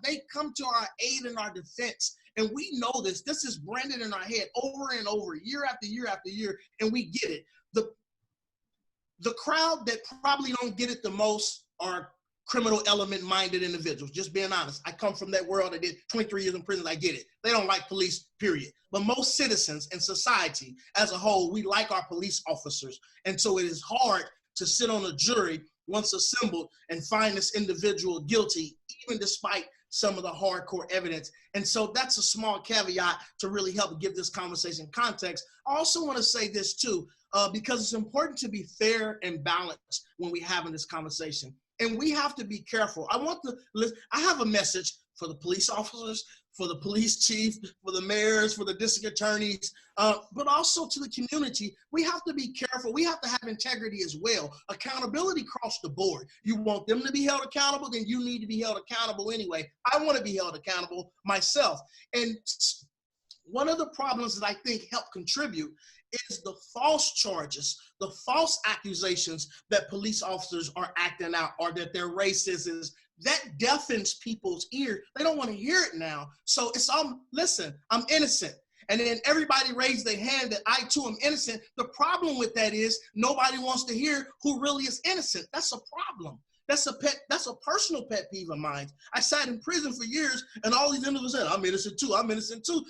They come to our aid and our defense. And we know this. This is branded in our head over and over, year after year after year, and we get it. The crowd that probably don't get it the most are criminal element-minded individuals, just being honest. I come from that world. I did 23 years in prison. I get it. They don't like police, period. But most citizens and society as a whole, we like our police officers. And so it is hard to sit on a jury once assembled and find this individual guilty, even despite some of the hardcore evidence. And so that's a small caveat to really help give this conversation context. I also want to say this too, because it's important to be fair and balanced when we're having this conversation. And we have to be careful. I have a message for the police officers, for the police chief, for the mayors, for the district attorneys, but also to the community. We have to be careful. We have to have integrity as well. Accountability across the board. You want them to be held accountable, then you need to be held accountable anyway. I want to be held accountable myself. And one of the problems that I think help contribute is the false charges, the false accusations that police officers are acting out, or that they're racist. That deafens people's ear. They don't want to hear it now. So it's listen, I'm innocent. And then everybody raised their hand that I too am innocent. The problem with that is nobody wants to hear who really is innocent. That's a problem. That's a personal pet peeve of mine. I sat in prison for years and all these individuals said, I'm innocent too, I'm innocent too.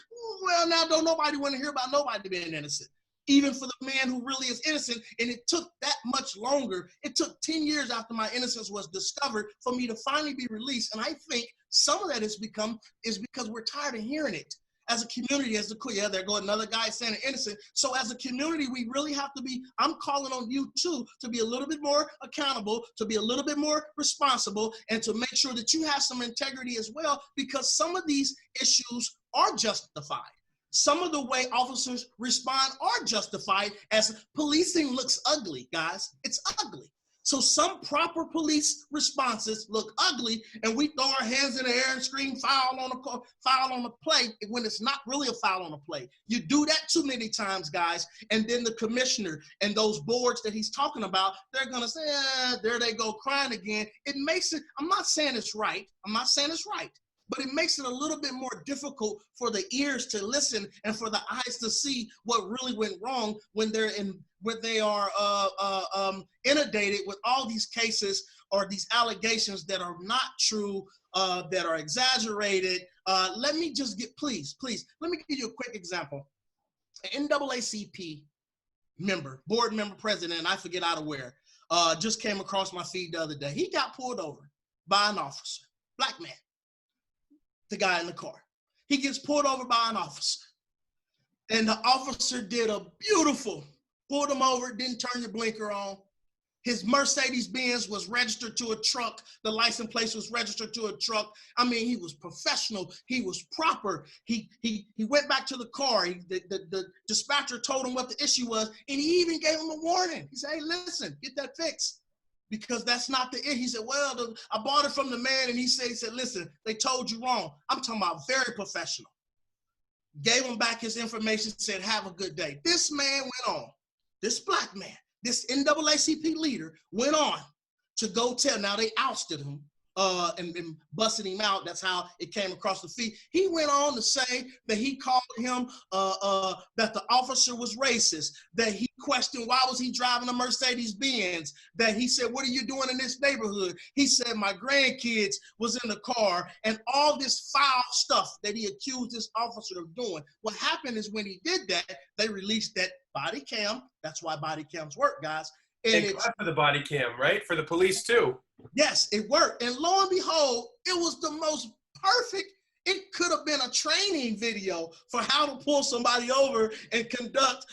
Well, now don't nobody want to hear about nobody being innocent, even for the man who really is innocent. And it took that much longer. It took 10 years after my innocence was discovered for me to finally be released. And I think some of that is because we're tired of hearing it. As a community, there go another guy saying innocent. So as a community, we really have to be, I'm calling on you too, to be a little bit more accountable, to be a little bit more responsible, and to make sure that you have some integrity as well, because some of these issues are justified. Some of the way officers respond are justified, as policing looks ugly, guys. It's ugly. So some proper police responses look ugly, and we throw our hands in the air and scream foul on the play when it's not really a foul on the play. You do that too many times, guys, and then the commissioner and those boards that he's talking about, they're gonna say, there they go crying again. It makes it, I'm not saying it's right, but it makes it a little bit more difficult for the ears to listen and for the eyes to see what really went wrong when they are inundated with all these cases or these allegations that are not true, that are exaggerated. Let me just please, let me give you a quick example. An NAACP member, board member, president, I forget out of where, just came across my feed the other day. He got pulled over by an officer, black man. The guy in the car. He gets pulled over by an officer. And the officer did a beautiful, pulled him over, didn't turn the blinker on. His Mercedes-Benz was registered to a truck. The license plate was registered to a truck. I mean, he was professional. He was proper. He went back to the car. The dispatcher told him what the issue was, and he even gave him a warning. He said, hey, listen, get that fixed. Because that's not the it. He said, well, I bought it from the man, and he said, listen, they told you wrong. I'm talking about very professional. Gave him back his information, said, have a good day. This man went on, this black man, this NAACP leader went on to go tell, now they ousted him and busted him out. That's how it came across the feed. He went on to say that he called him, that the officer was racist, that he questioned why was he driving a Mercedes-Benz, that he said, what are you doing in this neighborhood? He said, my grandkids was in the car, and all this foul stuff that he accused this officer of doing. What happened is when he did that, they released that body cam. That's why body cams work, guys. And it's for the body cam, right? For the police too. Yes, it worked. And lo and behold, it was the most perfect. It could have been a training video for how to pull somebody over and conduct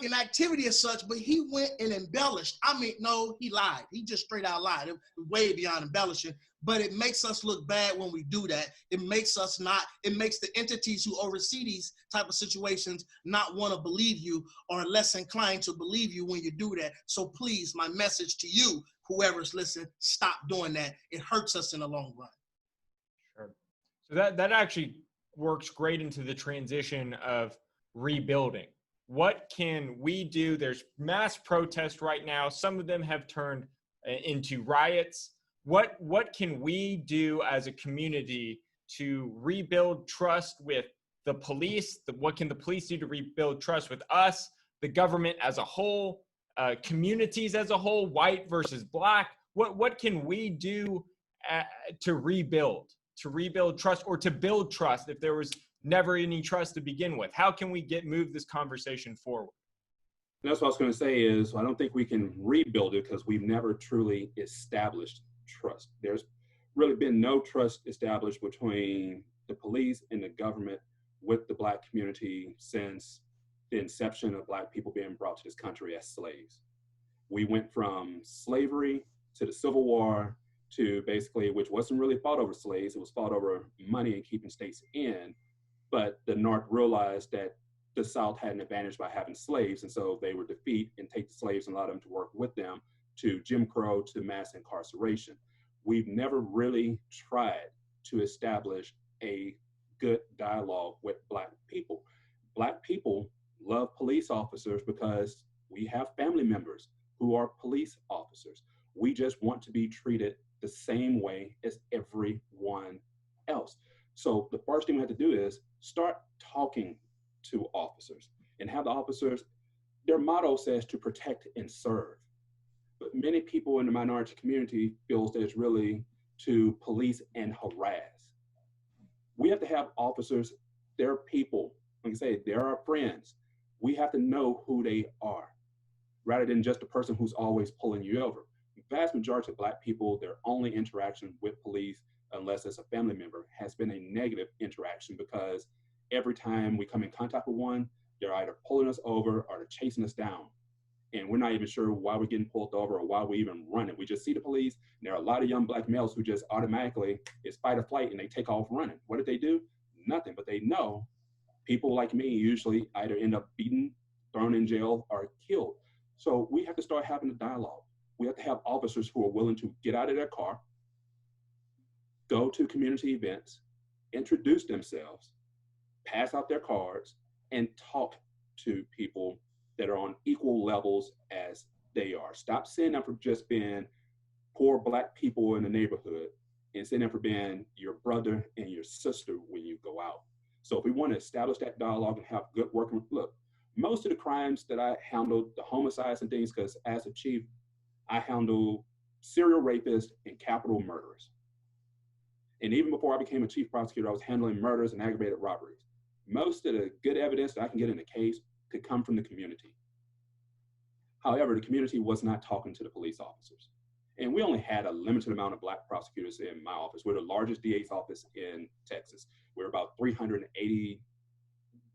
an activity as such, but he went and embellished. I mean, no, he lied. He just straight out lied. It was way beyond embellishing, but it makes us look bad when we do that. It makes the entities who oversee these type of situations not want to believe you, or less inclined to believe you when you do that. So please, my message to you, whoever's listening, stop doing that. It hurts us in the long run. Sure. So that actually works great into the transition of rebuilding. What can we do? There's mass protests right now. Some of them have turned into riots. What can we do as a community to rebuild trust with the police? What can the police do to rebuild trust with us, the government as a whole, communities as a whole, white versus black? What can we do to rebuild trust, or to build trust if there was never any trust to begin with? How can we move this conversation forward? And that's what I was going to say is, I don't think we can rebuild it because we've never truly established trust. There's really been no trust established between the police and the government with the Black community since the inception of Black people being brought to this country as slaves. We went from slavery to the Civil War to basically, which wasn't really fought over slaves, it was fought over money and keeping states in. But the North realized that the South had an advantage by having slaves, and so they would defeat and take the slaves and allow them to work with them, to Jim Crow, to mass incarceration. We've never really tried to establish a good dialogue with Black people. Black people love police officers because we have family members who are police officers. We just want to be treated the same way as everyone else. So the first thing we have to do is start talking to officers and have the officers, their motto says to protect and serve. But many people in the minority community feels that it's really to police and harass. We have to have officers, they're people, like I say, they're our friends. We have to know who they are, rather than just a person who's always pulling you over. The vast majority of Black people, their only interaction with police, unless it's a family member, has been a negative interaction, because every time we come in contact with one, they're either pulling us over or they're chasing us down. And we're not even sure why we're getting pulled over or why we're even running. We just see the police, and there are a lot of young Black males who just automatically, it's fight or flight, and they take off running. What did they do? Nothing, but they know people like me usually either end up beaten, thrown in jail, or killed. So we have to start having a dialogue. We have to have officers who are willing to get out of their car, go to community events, introduce themselves, pass out their cards, and talk to people that are on equal levels as they are. Stop seeing them for just being poor Black people in the neighborhood, and seeing them for being your brother and your sister when you go out. So if we want to establish that dialogue and have good working, look, most of the crimes that I handled, the homicides and things, because as a chief, I handle serial rapists and capital murderers. And even before I became a chief prosecutor, I was handling murders and aggravated robberies. Most of the good evidence that I can get in a case could come from the community. However, the community was not talking to the police officers. And we only had a limited amount of Black prosecutors in my office. We're the largest DA's office in Texas. We're about 380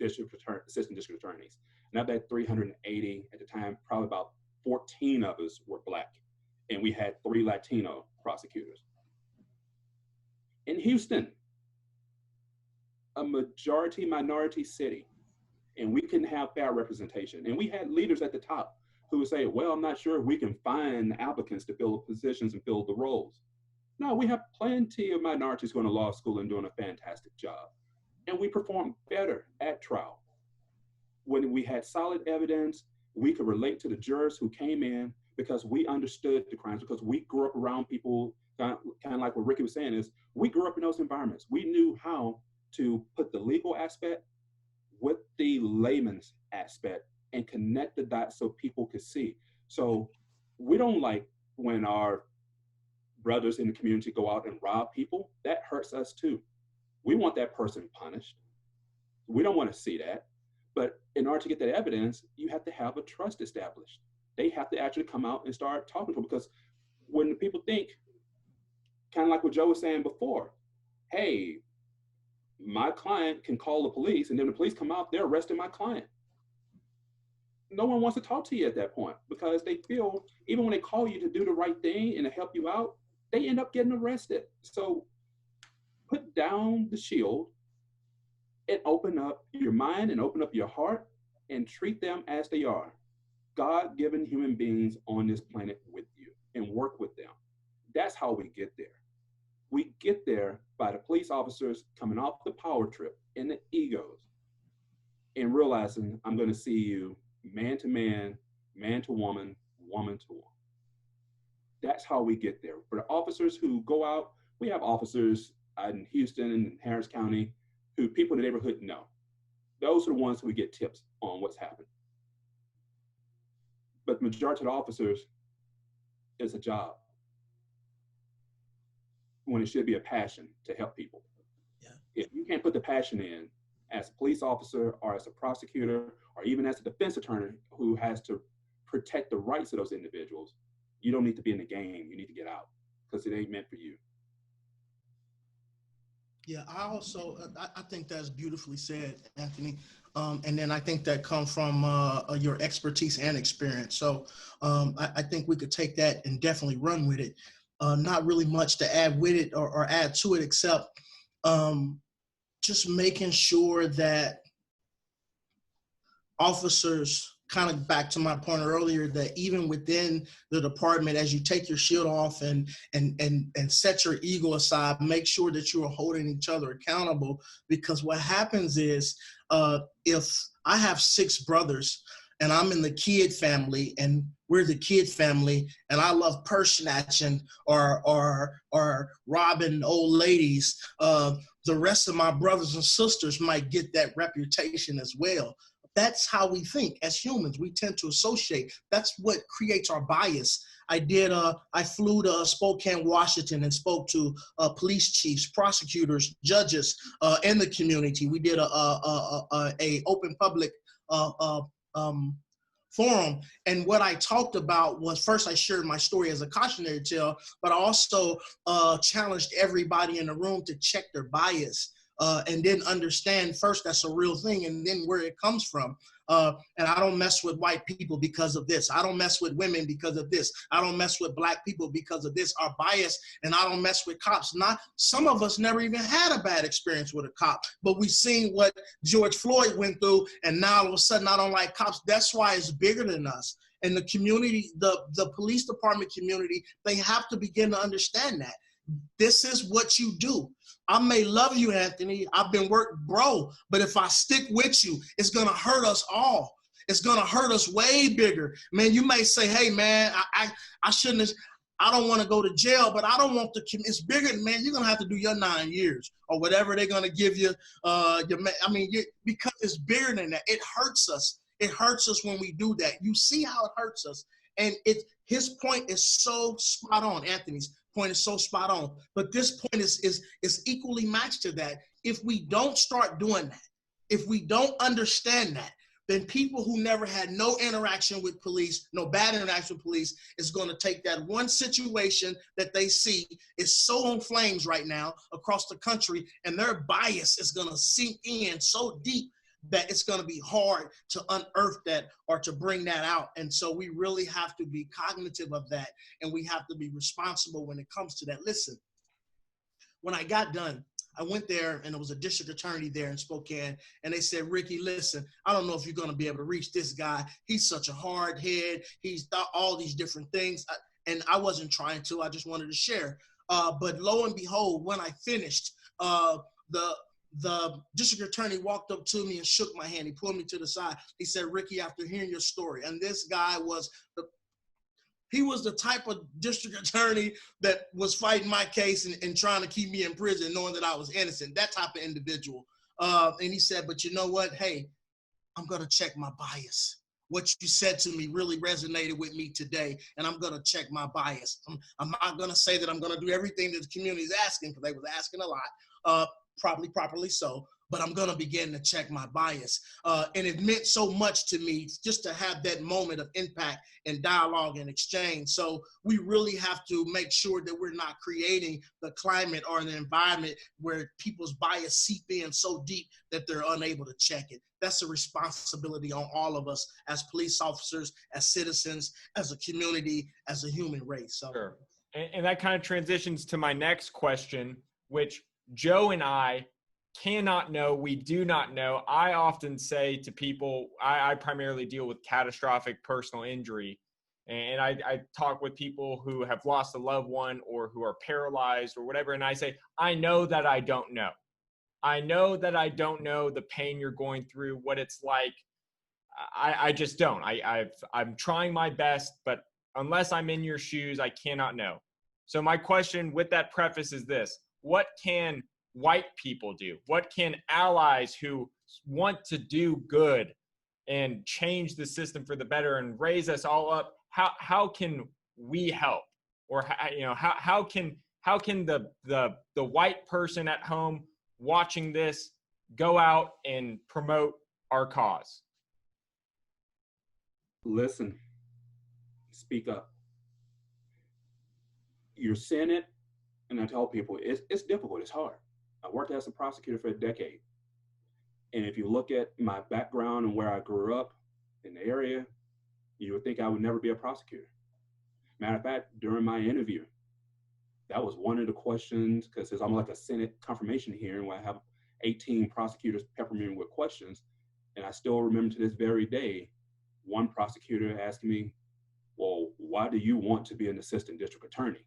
assistant district attorneys. And of that 380 at the time, probably about 14 of us were Black. And we had 3 Latino prosecutors. In Houston, a majority minority city, and we couldn't have fair representation. And we had leaders at the top who would say, well, I'm not sure if we can find applicants to fill the positions and fill the roles. No, we have plenty of minorities going to law school and doing a fantastic job. And we performed better at trial. When we had solid evidence, we could relate to the jurors who came in because we understood the crimes, because we grew up around people, kind of like what Ricky was saying, is we grew up in those environments. We knew how to put the legal aspect with the layman's aspect and connect the dots so people could see. So we don't like when our brothers in the community go out and rob people. That hurts us too. We want that person punished. We don't want to see that. But in order to get that evidence, you have to have a trust established. They have to actually come out and start talking to them, because when people think, kind of like what Joe was saying before, hey, my client can call the police, and then the police come out, they're arresting my client. No one wants to talk to you at that point, because they feel, even when they call you to do the right thing and to help you out, they end up getting arrested. So put down the shield and open up your mind and open up your heart and treat them as they are, God-given human beings on this planet with you, and work with them. That's how we get there. We get there by the police officers coming off the power trip and the egos and realizing, I'm going to see you man to man, man to woman, woman to woman. That's how we get there. For the officers who go out, we have officers in Houston and Harris County who people in the neighborhood know. Those are the ones who we get tips on what's happened. But the majority of the officers, is a job, when it should be a passion to help people. Yeah. If you can't put the passion in as a police officer or as a prosecutor or even as a defense attorney who has to protect the rights of those individuals, you don't need to be in the game. You need to get out, because it ain't meant for you. Yeah, I think that's beautifully said, Anthony. And then I think that comes from your expertise and experience. So I think we could take that and definitely run with it. Not really much to add with it or add to it, except just making sure that officers kind of back to my point earlier, that even within the department, as you take your shield off and set your ego aside, make sure that you are holding each other accountable. Because what happens is, if I have 6 brothers and I'm in the kid family and we're the kid family and I love purse snatching or robbing old ladies, the rest of my brothers and sisters might get that reputation as well. That's how we think as humans. We tend to associate. That's what creates our bias. I flew to Spokane, Washington, and spoke to police chiefs, prosecutors, judges in the community. We did a open public forum. And what I talked about was, first I shared my story as a cautionary tale, but I also challenged everybody in the room to check their bias. And then understand first that's a real thing, and then where it comes from. And I don't mess with white people because of this. I don't mess with women because of this. I don't mess with black people because of this. Our bias, and I don't mess with cops. Some of us never even had a bad experience with a cop, but we've seen what George Floyd went through, and now all of a sudden I don't like cops. That's why it's bigger than us. And the community, the police department community, they have to begin to understand that. This is what you do. I may love you, Anthony. I've been bro, but if I stick with you, it's going to hurt us all. It's going to hurt us way bigger. Man, you may say, hey, man, I shouldn't have, I don't want to go to jail, but I don't want to, it's bigger, man. You're going to have to do your 9 years or whatever they're going to give you. Because it's bigger than that. It hurts us. It hurts us when we do that. You see how it hurts us. And his point is so spot on, Anthony's point is so spot on. But this point is equally matched to that. If we don't start doing that, if we don't understand that, then people who never had no interaction with police, no bad interaction with police, is going to take that one situation that they see is so on flames right now across the country, and their bias is going to sink in so deep that it's going to be hard to unearth that or to bring that out. And so we really have to be cognitive of that, and we have to be responsible when it comes to that. Listen, when I got done, I went there and there was a district attorney there in Spokane, and they said, Ricky, listen, I don't know if you're going to be able to reach this guy. He's such a hard head. He's thought all these different things. And I wasn't trying to, I just wanted to share. But lo and behold, when I finished, the district attorney walked up to me and shook my hand. He pulled me to the side. He said, Ricky, after hearing your story, and this guy was the type of district attorney that was fighting my case and trying to keep me in prison, knowing that I was innocent, that type of individual. And he said, but you know what? Hey, I'm going to check my bias. What you said to me really resonated with me today, and I'm going to check my bias. I'm not going to say that I'm going to do everything that the community is asking, because they was asking a lot. Probably properly so, but I'm going to begin to check my bias. And it meant so much to me just to have that moment of impact and dialogue and exchange. So we really have to make sure that we're not creating the climate or the environment where people's bias seep in so deep that they're unable to check it. That's a responsibility on all of us as police officers, as citizens, as a community, as a human race. So. Sure. And that kind of transitions to my next question, which Joe and I cannot know. We do not know. I often say to people, I primarily deal with catastrophic personal injury. And I talk with people who have lost a loved one or who are paralyzed or whatever. And I say, I know that I don't know. I know that I don't know the pain you're going through, what it's like. I just don't. I'm trying my best, but unless I'm in your shoes, I cannot know. So my question with that preface is this: what can white people do? What can allies who want to do good and change the system for the better and raise us all up? How can we help? Or how can the white person at home watching this go out and promote our cause? Listen, speak up. You're seeing it, and I tell people it's difficult, it's hard. I worked as a prosecutor for a decade. And if you look at my background and where I grew up in the area, you would think I would never be a prosecutor. Matter of fact, during my interview, that was one of the questions, because I'm like a Senate confirmation hearing where I have 18 prosecutors pepper me with questions. And I still remember to this very day, one prosecutor asking me, well, why do you want to be an assistant district attorney?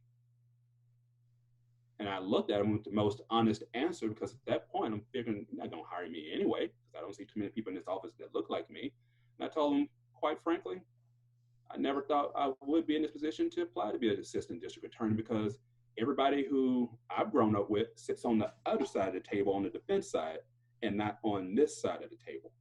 And I looked at him with the most honest answer, because at that point, I'm figuring you're not going to hire me anyway, because I don't see too many people in this office that look like me. And I told him, quite frankly, I never thought I would be in this position to apply to be an assistant district attorney, because everybody who I've grown up with sits on the other side of the table, on the defense side, and not on this side of the table.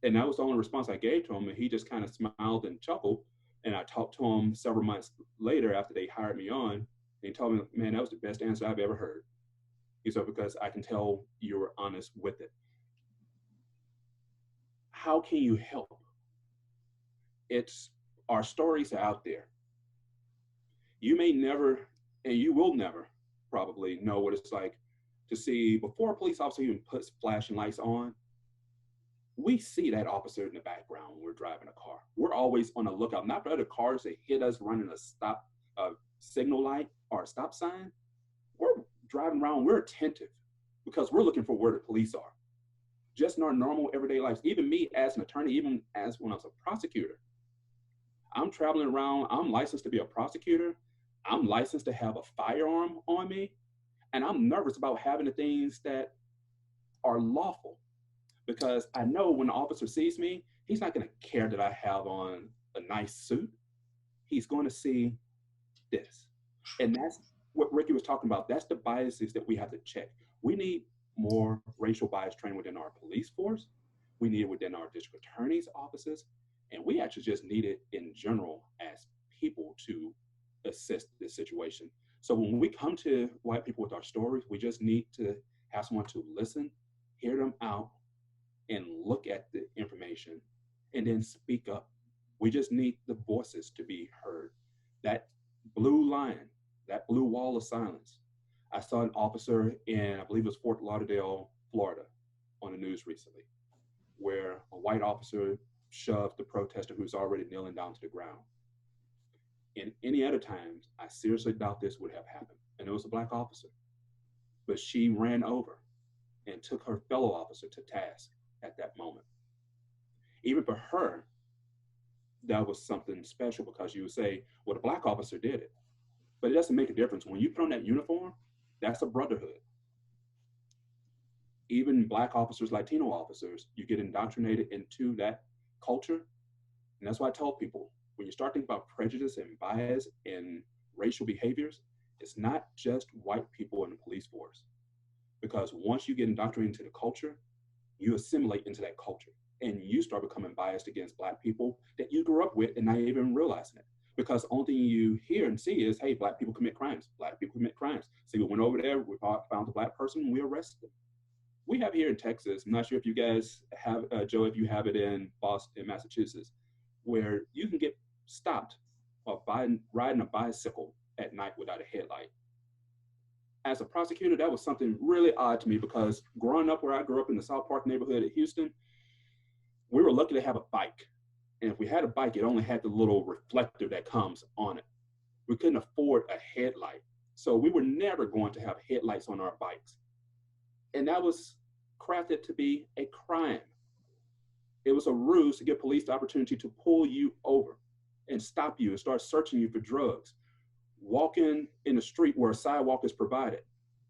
And that was the only response I gave to him. And he just kind of smiled and chuckled. And I talked to him several months later after they hired me on. And he told me, man, that was the best answer I've ever heard. He said, because I can tell you were honest with it. How can you help? It's, our stories are out there. You may never, and you will never probably know what it's like to see, before a police officer even puts flashing lights on, we see that officer in the background when we're driving a car. We're always on the lookout, not for other cars that hit us running a signal light or a stop sign. We're driving around, we're attentive, because we're looking for where the police are. Just in our normal everyday lives, even me as an attorney, even as when I was a prosecutor, I'm traveling around, I'm licensed to be a prosecutor, I'm licensed to have a firearm on me, and I'm nervous about having the things that are lawful, because I know when the officer sees me, he's not going to care that I have on a nice suit. He's going to see this. And that's what Ricky was talking about. That's the biases that we have to check. We need more racial bias training within our police force. We need it within our district attorney's offices. And we actually just need it in general as people to assist this situation. So when we come to white people with our stories, we just need to have someone to listen, hear them out, and look at the information and then speak up. We just need the voices to be heard. That blue line, that blue wall of silence. I saw an officer in, I believe it was Fort Lauderdale, Florida, on the news recently, where a white officer shoved the protester who's already kneeling down to the ground. In any other times, I seriously doubt this would have happened. And it was a black officer. But she ran over and took her fellow officer to task at that moment. Even for her, that was something special, because you would say, well, the black officer did it. But it doesn't make a difference. When you put on that uniform, that's a brotherhood. Even black officers, Latino officers, you get indoctrinated into that culture. And that's why I tell people, when you start thinking about prejudice and bias and racial behaviors, it's not just white people in the police force. Because once you get indoctrinated into the culture, you assimilate into that culture, and you start becoming biased against black people that you grew up with and not even realizing it. Because the only thing you hear and see is, hey, black people commit crimes. Black people commit crimes. See, we went over there, we found a black person, and we arrested them. We have here in Texas, I'm not sure if you guys have, Joe, if you have it in Boston, Massachusetts, where you can get stopped or riding a bicycle at night without a headlight. As a prosecutor, that was something really odd to me, because growing up where I grew up in the South Park neighborhood of Houston, we were lucky to have a bike. And if we had a bike, it only had the little reflector that comes on it. We couldn't afford a headlight. So we were never going to have headlights on our bikes. And that was crafted to be a crime. It was a ruse to give police the opportunity to pull you over and stop you and start searching you for drugs. Walking in the street where a sidewalk is provided.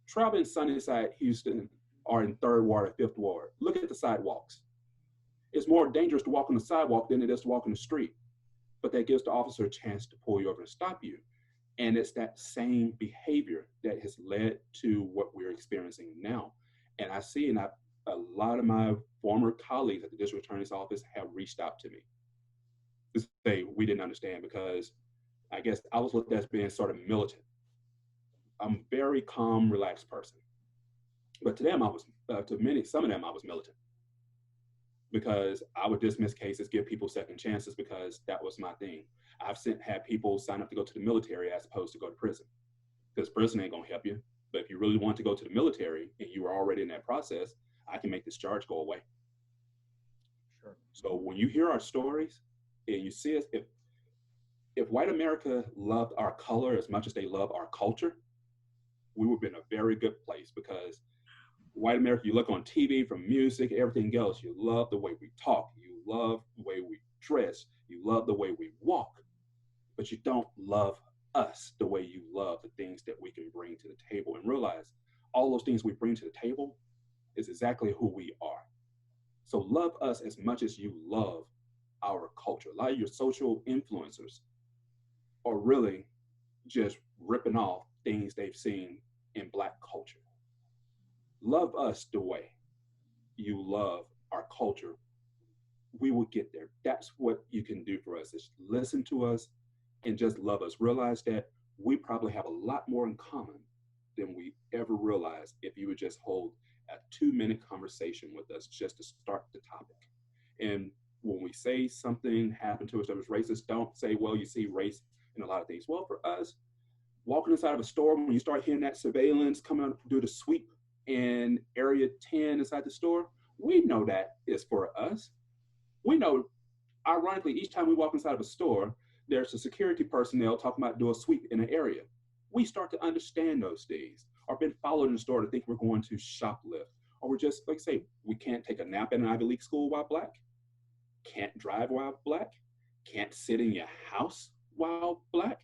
Travel in Sunnyside, Houston, or in 3rd Ward or 5th Ward. Look at the sidewalks. It's more dangerous to walk on the sidewalk than it is to walk in the street. But that gives the officer a chance to pull you over and stop you. And it's that same behavior that has led to what we're experiencing now. And I see, and a lot of my former colleagues at the district attorney's office have reached out to me to say we didn't understand, because I guess I was looked at as being sort of militant. I'm a very calm, relaxed person. But to them, some of them, I was militant. Because I would dismiss cases, give people second chances, because that was my thing. I've had people sign up to go to the military as opposed to go to prison. Because prison ain't gonna help you. But if you really want to go to the military and you were already in that process, I can make this charge go away. Sure. So when you hear our stories and you see us, if white America loved our color as much as they love our culture, we would be in a very good place, because white America, you look on TV, from music, everything else, you love the way we talk, you love the way we dress, you love the way we walk, but you don't love us the way you love the things that we can bring to the table, and realize all those things we bring to the table is exactly who we are. So love us as much as you love our culture. A lot of your social influencers are really just ripping off things they've seen in Black culture. Love us the way you love our culture. We will get there. That's what you can do for us, is listen to us and just love us. Realize that we probably have a lot more in common than we ever realized if you would just hold a 2-minute conversation with us just to start the topic. And when we say something happened to us that was racist, don't say, well, you see race in a lot of things. Well, for us, walking inside of a store, when you start hearing that surveillance coming out to do the sweep in area 10 inside the store, we know that is for us. We know, ironically, each time we walk inside of a store, there's a security personnel talking about do a sweep in an area. We start to understand those things, or been followed in the store to think we're going to shoplift, or we're just, like say, we can't take a nap at an Ivy League school while Black, can't drive while Black, can't sit in your house while Black.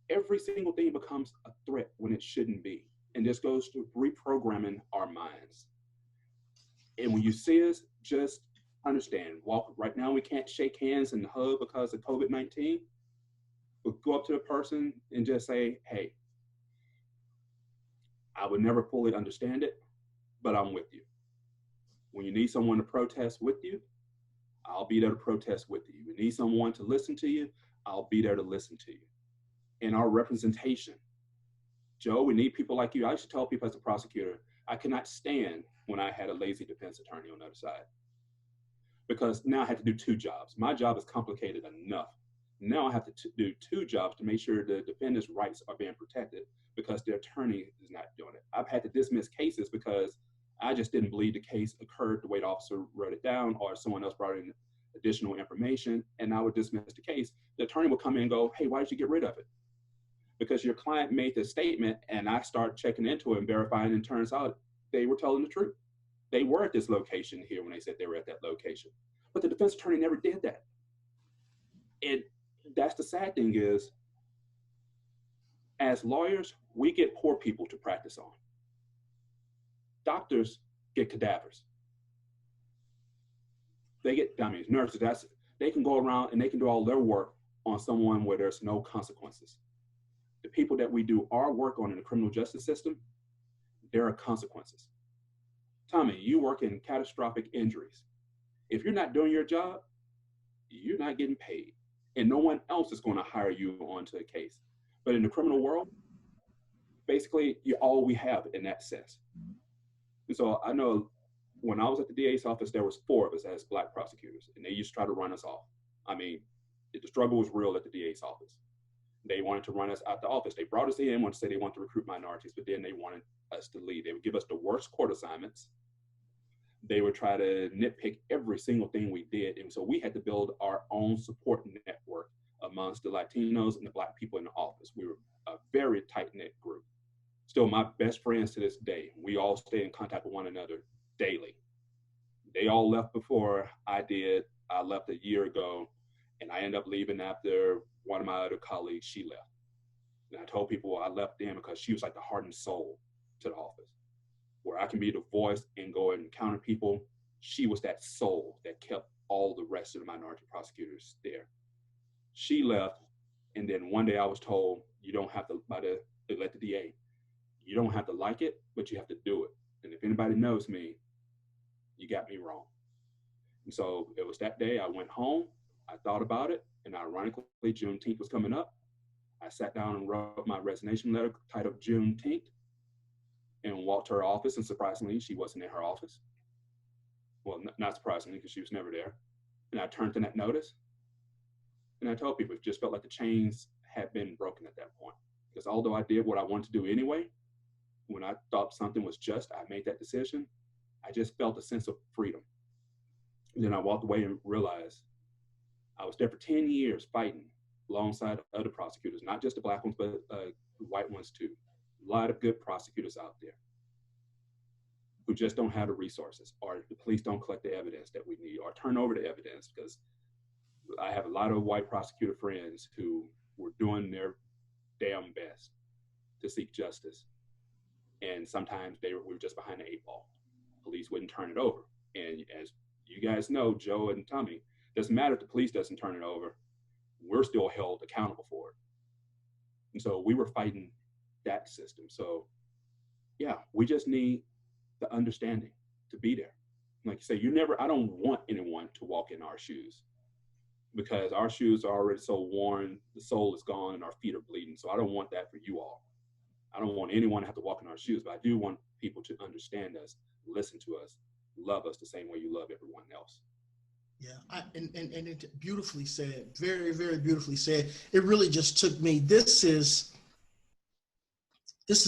Every single thing becomes a threat when it shouldn't be. And this goes to reprogramming our minds. And when you see us, just understand, walk right now, we can't shake hands and hug because of COVID-19, but go up to the person and just say, hey, I would never fully understand it, but I'm with you. When you need someone to protest with you, I'll be there to protest with you. You need someone to listen to you, I'll be there to listen to you. In our representation, Joe, we need people like you. I used to tell people as a prosecutor, I cannot stand when I had a lazy defense attorney on the other side, because now I had to do 2 jobs. My job is complicated enough. Now I have to do 2 jobs to make sure the defendant's rights are being protected because the attorney is not doing it. I've had to dismiss cases because I just didn't believe the case occurred the way the officer wrote it down, or someone else brought in additional information, and I would dismiss the case. The attorney would come in and go, hey, why did you get rid of it? Because your client made this statement, and I start checking into it and verifying, and it turns out they were telling the truth. They were at this location here when they said they were at that location. But the defense attorney never did that. And that's the sad thing is, as lawyers, we get poor people to practice on. Doctors get cadavers. They get dummies, nurses, they can go around and they can do all their work on someone where there's no consequences. The people that we do our work on in the criminal justice system, there are consequences. Tommy, you work in catastrophic injuries. If you're not doing your job, you're not getting paid. And no one else is going to hire you onto a case. But in the criminal world, basically, you're all we have in that sense. And so I know when I was at the DA's office, there was 4 of us as Black prosecutors, and they used to try to run us off. I mean, the struggle was real at the DA's office. They wanted to run us out the office. They brought us in, wanted to say they want to recruit minorities, but then they wanted us to leave. They would give us the worst court assignments. They would try to nitpick every single thing we did. And so we had to build our own support network amongst the Latinos and the Black people in the office. We were a very tight-knit group. Still my best friends to this day. We all stay in contact with one another daily. They all left before I did. I left a year ago, and I ended up leaving after one of my other colleagues, she left. And I told people I left then because she was like the heart and soul to the office. Where I can be the voice and go and encounter people, she was that soul that kept all the rest of the minority prosecutors there. She left, and then one day I was told, you don't have to, by the elected DA, you don't have to like it, but you have to do it. And if anybody knows me, you got me wrong. And so it was that day I went home, I thought about it, and ironically, Juneteenth was coming up. I sat down and wrote my resignation letter titled Juneteenth and walked to her office, and surprisingly, she wasn't in her office. Well, not surprisingly, because she was never there. And I turned in that notice, and I told people it just felt like the chains had been broken at that point. Because although I did what I wanted to do anyway, when I thought something was just, I made that decision, I just felt a sense of freedom. And then I walked away and realized I was there for 10 years fighting alongside other prosecutors, not just the Black ones, but white ones too. A lot of good prosecutors out there who just don't have the resources, or the police don't collect the evidence that we need, or turn over the evidence, because I have a lot of white prosecutor friends who were doing their damn best to seek justice. And sometimes we were just behind the 8 ball. Police wouldn't turn it over. And as you guys know, Joe and Tommy, doesn't matter if the police doesn't turn it over, we're still held accountable for it. And so we were fighting that system. So yeah, we just need the understanding to be there. Like you say, I don't want anyone to walk in our shoes, because our shoes are already so worn, the sole is gone and our feet are bleeding. So I don't want that for you all. I don't want anyone to have to walk in our shoes, but I do want people to understand us, listen to us, love us the same way you love everyone else. Yeah, and it beautifully said, very, very beautifully said. It really just took me, this is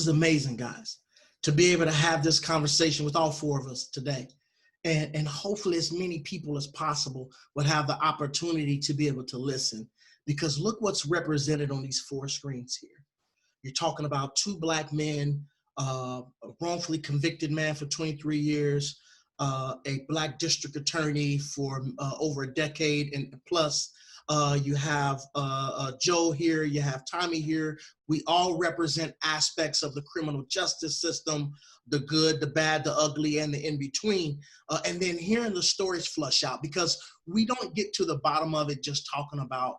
amazing, guys, to be able to have this conversation with all 4 of us today. And hopefully as many people as possible would have the opportunity to be able to listen, because look what's represented on these 4 screens here. You're talking about 2 Black men, a wrongfully convicted man for 23 years, a Black district attorney for over a decade and plus. You have Joe here, you have Tommy here. We all represent aspects of the criminal justice system, the good, the bad, the ugly, and the in-between. And then hearing the stories flush out, because we don't get to the bottom of it just talking about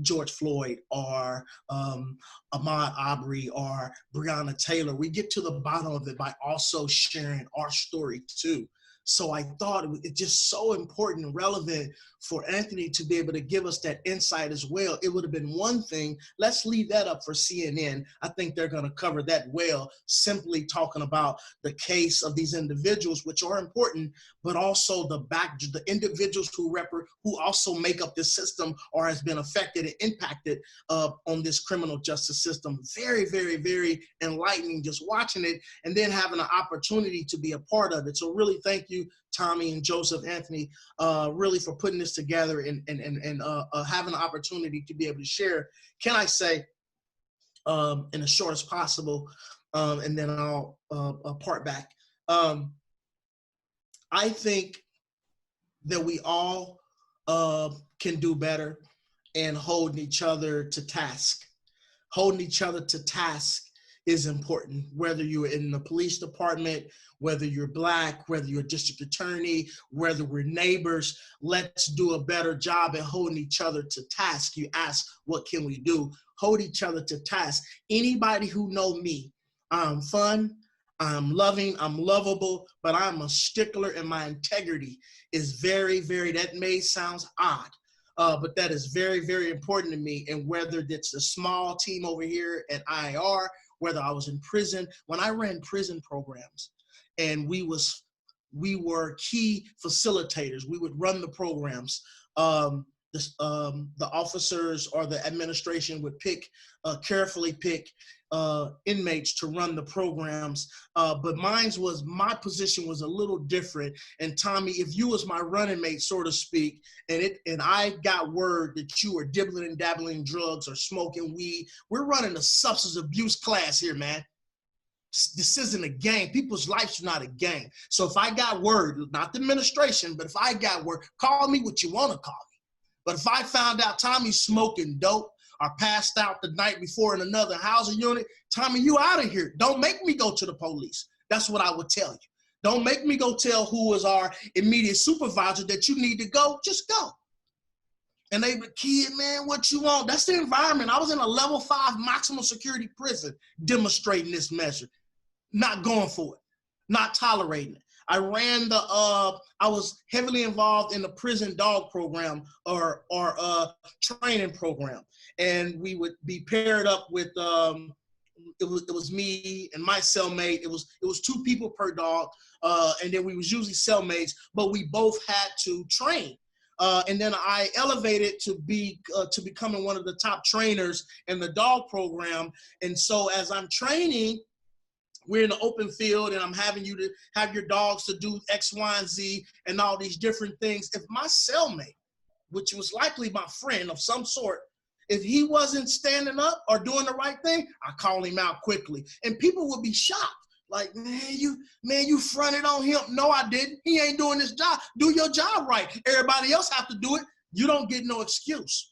George Floyd or Ahmaud Arbery or Breonna Taylor. We get to the bottom of it by also sharing our story too. So I thought it's just so important and relevant for Anthony to be able to give us that insight as well. It would have been one thing. Let's leave that up for CNN. I think they're going to cover that well, simply talking about the case of these individuals, which are important, but also the individuals who also make up this system or has been affected and impacted on this criminal justice system. Very, very, very enlightening just watching it and then having an opportunity to be a part of it. So really thank you, Tommy and Joseph, Anthony, really for putting this together and having an opportunity to be able to share. Can I say, in as short as possible, and then I'll part back. I think that we all can do better in holding each other to task. Holding each other to task is important, whether you're in the police department, whether you're Black, whether you're a district attorney, whether we're neighbors. Let's do a better job at holding each other to task. You ask, what can we do? Hold each other to task. Anybody who know me, I'm fun, I'm loving, I'm lovable, but I'm a stickler and my integrity is very, very, that may sound odd, but that is very, very important to me. And whether it's a small team over here at IIR, whether I was in prison, when I ran prison programs, and we were key facilitators. We would run the programs. The officers or the administration would carefully pick inmates to run the programs. But my position was a little different. And Tommy, if you was my running mate, so to speak, and I got word that you were dibbling and dabbling in drugs or smoking weed, we're running a substance abuse class here, man. This isn't a game. People's lives are not a game. So if I got word, not the administration, but if I got word, call me what you want to call me. But if I found out Tommy's smoking dope or passed out the night before in another housing unit, Tommy, you out of here. Don't make me go to the police. That's what I would tell you. Don't make me go tell who was our immediate supervisor that you need to go. Just go. And they would, kid, man, what you want? That's the environment. I was in a level 5 maximum security prison demonstrating this measure. Not going for it, not tolerating it. I was heavily involved in the prison dog program or training program. And we would be paired up with, it was me and my cellmate. It was 2 people per dog. And then we was usually cellmates, but we both had to train. And then I elevated to becoming one of the top trainers in the dog program. And so as I'm training, we're in the open field and I'm having you to have your dogs to do X, Y, and Z and all these different things. If my cellmate, which was likely my friend of some sort, if he wasn't standing up or doing the right thing, I call him out quickly. And people would be shocked. Like, man, you fronted on him. No, I didn't. He ain't doing his job. Do your job right. Everybody else have to do it. you don't get no excuse.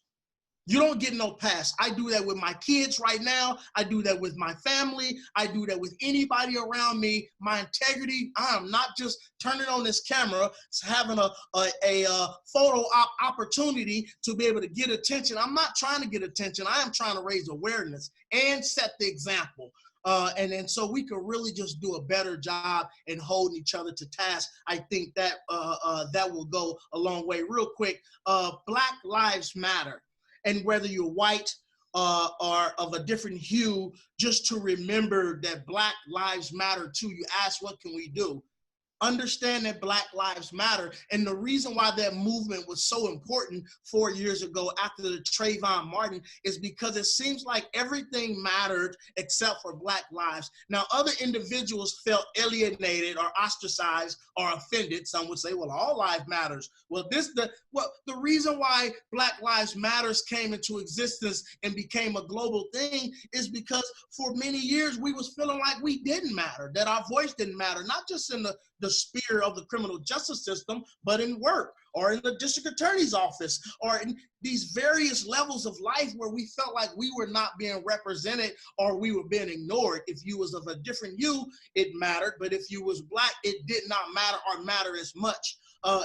You don't get no pass. I do that with my kids right now. I do that with my family. I do that with anybody around me. My integrity, I am not just turning on this camera, having a photo opportunity to be able to get attention. I'm not trying to get attention. I am trying to raise awareness and set the example. And so we could really just do a better job in holding each other to task. I think that that will go a long way. Real quick, Black Lives Matter. And whether you're white or of a different hue, just to remember that Black Lives Matter too. You ask, what can we do? Understand that Black Lives Matter. And the reason why that movement was so important 4 years ago after the Trayvon Martin is because it seems like everything mattered except for Black lives. Now, other individuals felt alienated or ostracized or offended. Some would say, well, all life matters. Well, the reason why Black Lives Matters came into existence and became a global thing is because for many years we was feeling like we didn't matter, that our voice didn't matter, not just in the sphere of the criminal justice system, but in work or in the district attorney's office or in these various levels of life where we felt like we were not being represented or we were being ignored. If you was of a different hue, it mattered, but if you was Black, it did not matter or matter as much.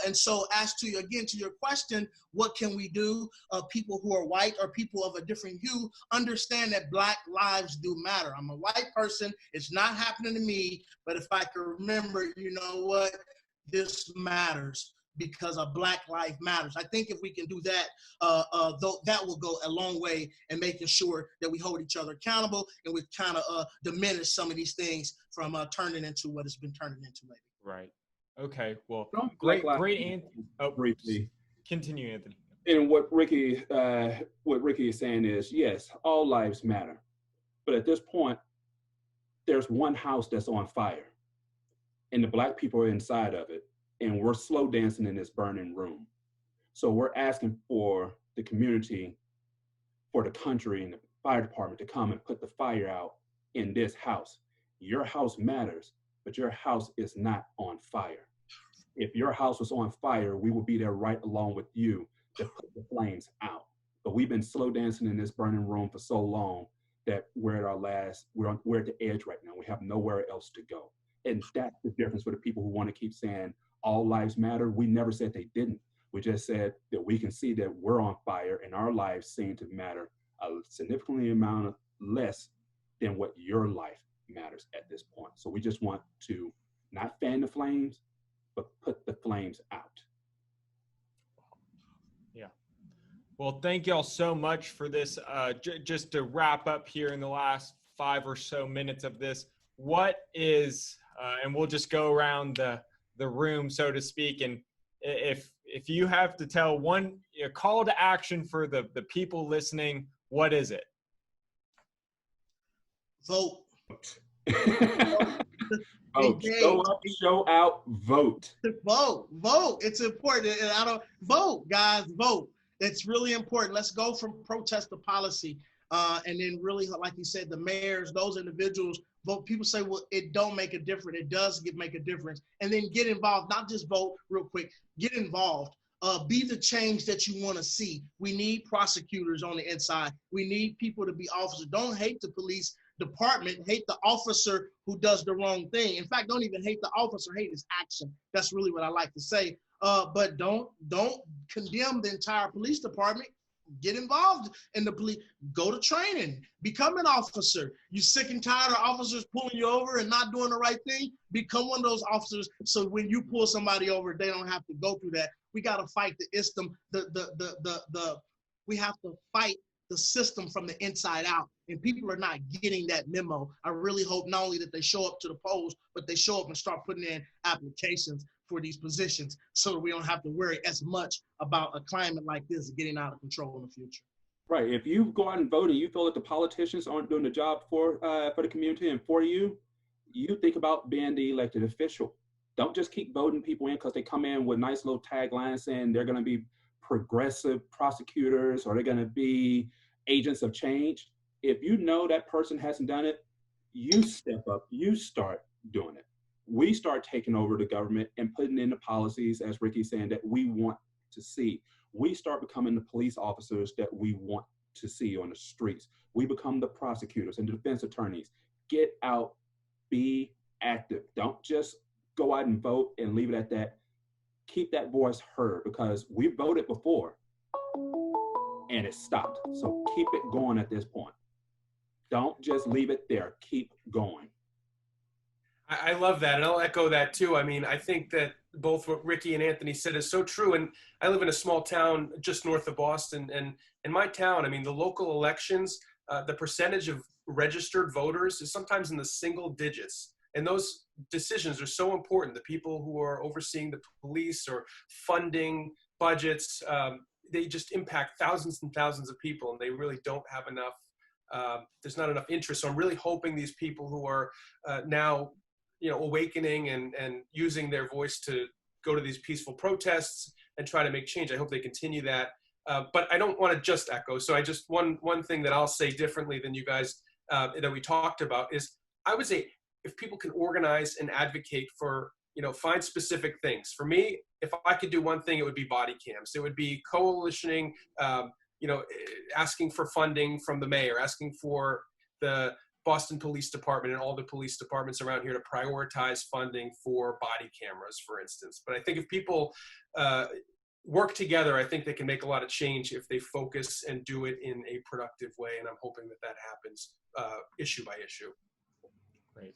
And so as to your question, what can we do? People who are white or people of a different hue understand that Black lives do matter. I'm a white person. It's not happening to me. But if I can remember, you know what? This matters because a Black life matters. I think if we can do that, though, that will go a long way in making sure that we hold each other accountable and we kind of diminish some of these things from turning into what it's been turning into lately. Right. Okay. Well, Great Anthony. Oh, briefly. Continue, Anthony. And what Ricky is saying is, yes, all lives matter. But at this point, there's one house that's on fire and the Black people are inside of it. And we're slow dancing in this burning room. So we're asking for the community, for the country and the fire department to come and put the fire out in this house. Your house matters, but your house is not on fire. If your house was on fire, we would be there right along with you to put the flames out. But we've been slow dancing in this burning room for so long that we're at the edge right now. We have nowhere else to go. And that's the difference for the people who want to keep saying all lives matter. We never said they didn't. We just said that we can see that we're on fire and our lives seem to matter a significantly amount less than what your life matters at this point. So we just want to not fan the flames, but put the flames out. Yeah. Well, thank y'all so much for this. Just to wrap up here in the last 5 or so minutes of this, what is, and we'll just go around the room, so to speak, and if you have to tell one call to action for the people listening, what is it? Vote. Vote. Show up, show out, vote. Vote. It's important. And vote, guys, vote. It's really important. Let's go from protest to policy. And then really, like you said, the mayors, those individuals vote. People say, well, it don't make a difference. It does make a difference. And then get involved, not just vote real quick, get involved. Be the change that you want to see. We need prosecutors on the inside. We need people to be officers. Don't hate the police department, hate the officer who does the wrong thing. In fact, don't even hate the officer, hate his action. That's really what I like to say. But don't condemn the entire police department. Get involved in the police, go to training, become an officer. You sick and tired of officers pulling you over and not doing the right thing? Become one of those officers so when you pull somebody over, they don't have to go through that. We got to fight the system. We have to fight the system from the inside out. And people are not getting that memo. I really hope not only that they show up to the polls, but they show up and start putting in applications for these positions so that we don't have to worry as much about a climate like this getting out of control in the future. Right. If you go out and vote and you feel that the politicians aren't doing the job for the community and for you, you think about being the elected official. Don't just keep voting people in because they come in with nice little taglines saying they're going to be progressive prosecutors or they're going to be agents of change. If you know that person hasn't done it, you step up, you start doing it. We start taking over the government and putting in the policies, as Ricky's saying, that we want to see. we start becoming the police officers that we want to see on the streets. We become the prosecutors and the defense attorneys. Get out, be active. Don't just go out and vote and leave it at that. Keep that voice heard, because we voted before and it stopped. So keep it going at this point. Don't just leave it there. Keep going. I love that, and I'll echo that too. I mean, I think that both what Ricky and Anthony said is so true. And I live in a small town just north of Boston, and in my town, I mean, the local elections, the percentage of registered voters is sometimes in the single digits. And those decisions are so important. The people who are overseeing the police or funding budgets, they just impact thousands and thousands of people, and they really don't have enough. There's not enough interest. So I'm really hoping these people who are now, awakening and using their voice to go to these peaceful protests and try to make change, I hope they continue that. But I don't want to just echo. So one thing that I'll say differently than you guys that we talked about is, I would say, if people can organize and advocate for, find specific things. For me, if I could do one thing, it would be body cams. It would be coalitioning, asking for funding from the mayor, asking for the Boston Police Department and all the police departments around here to prioritize funding for body cameras, for instance. But I think if people work together, I think they can make a lot of change if they focus and do it in a productive way. And I'm hoping that happens issue by issue. Great.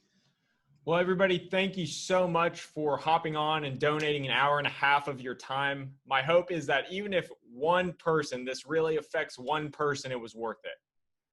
Well, everybody, thank you so much for hopping on and donating an hour and a half of your time. My hope is that even if one person, this really affects one person, it was worth it.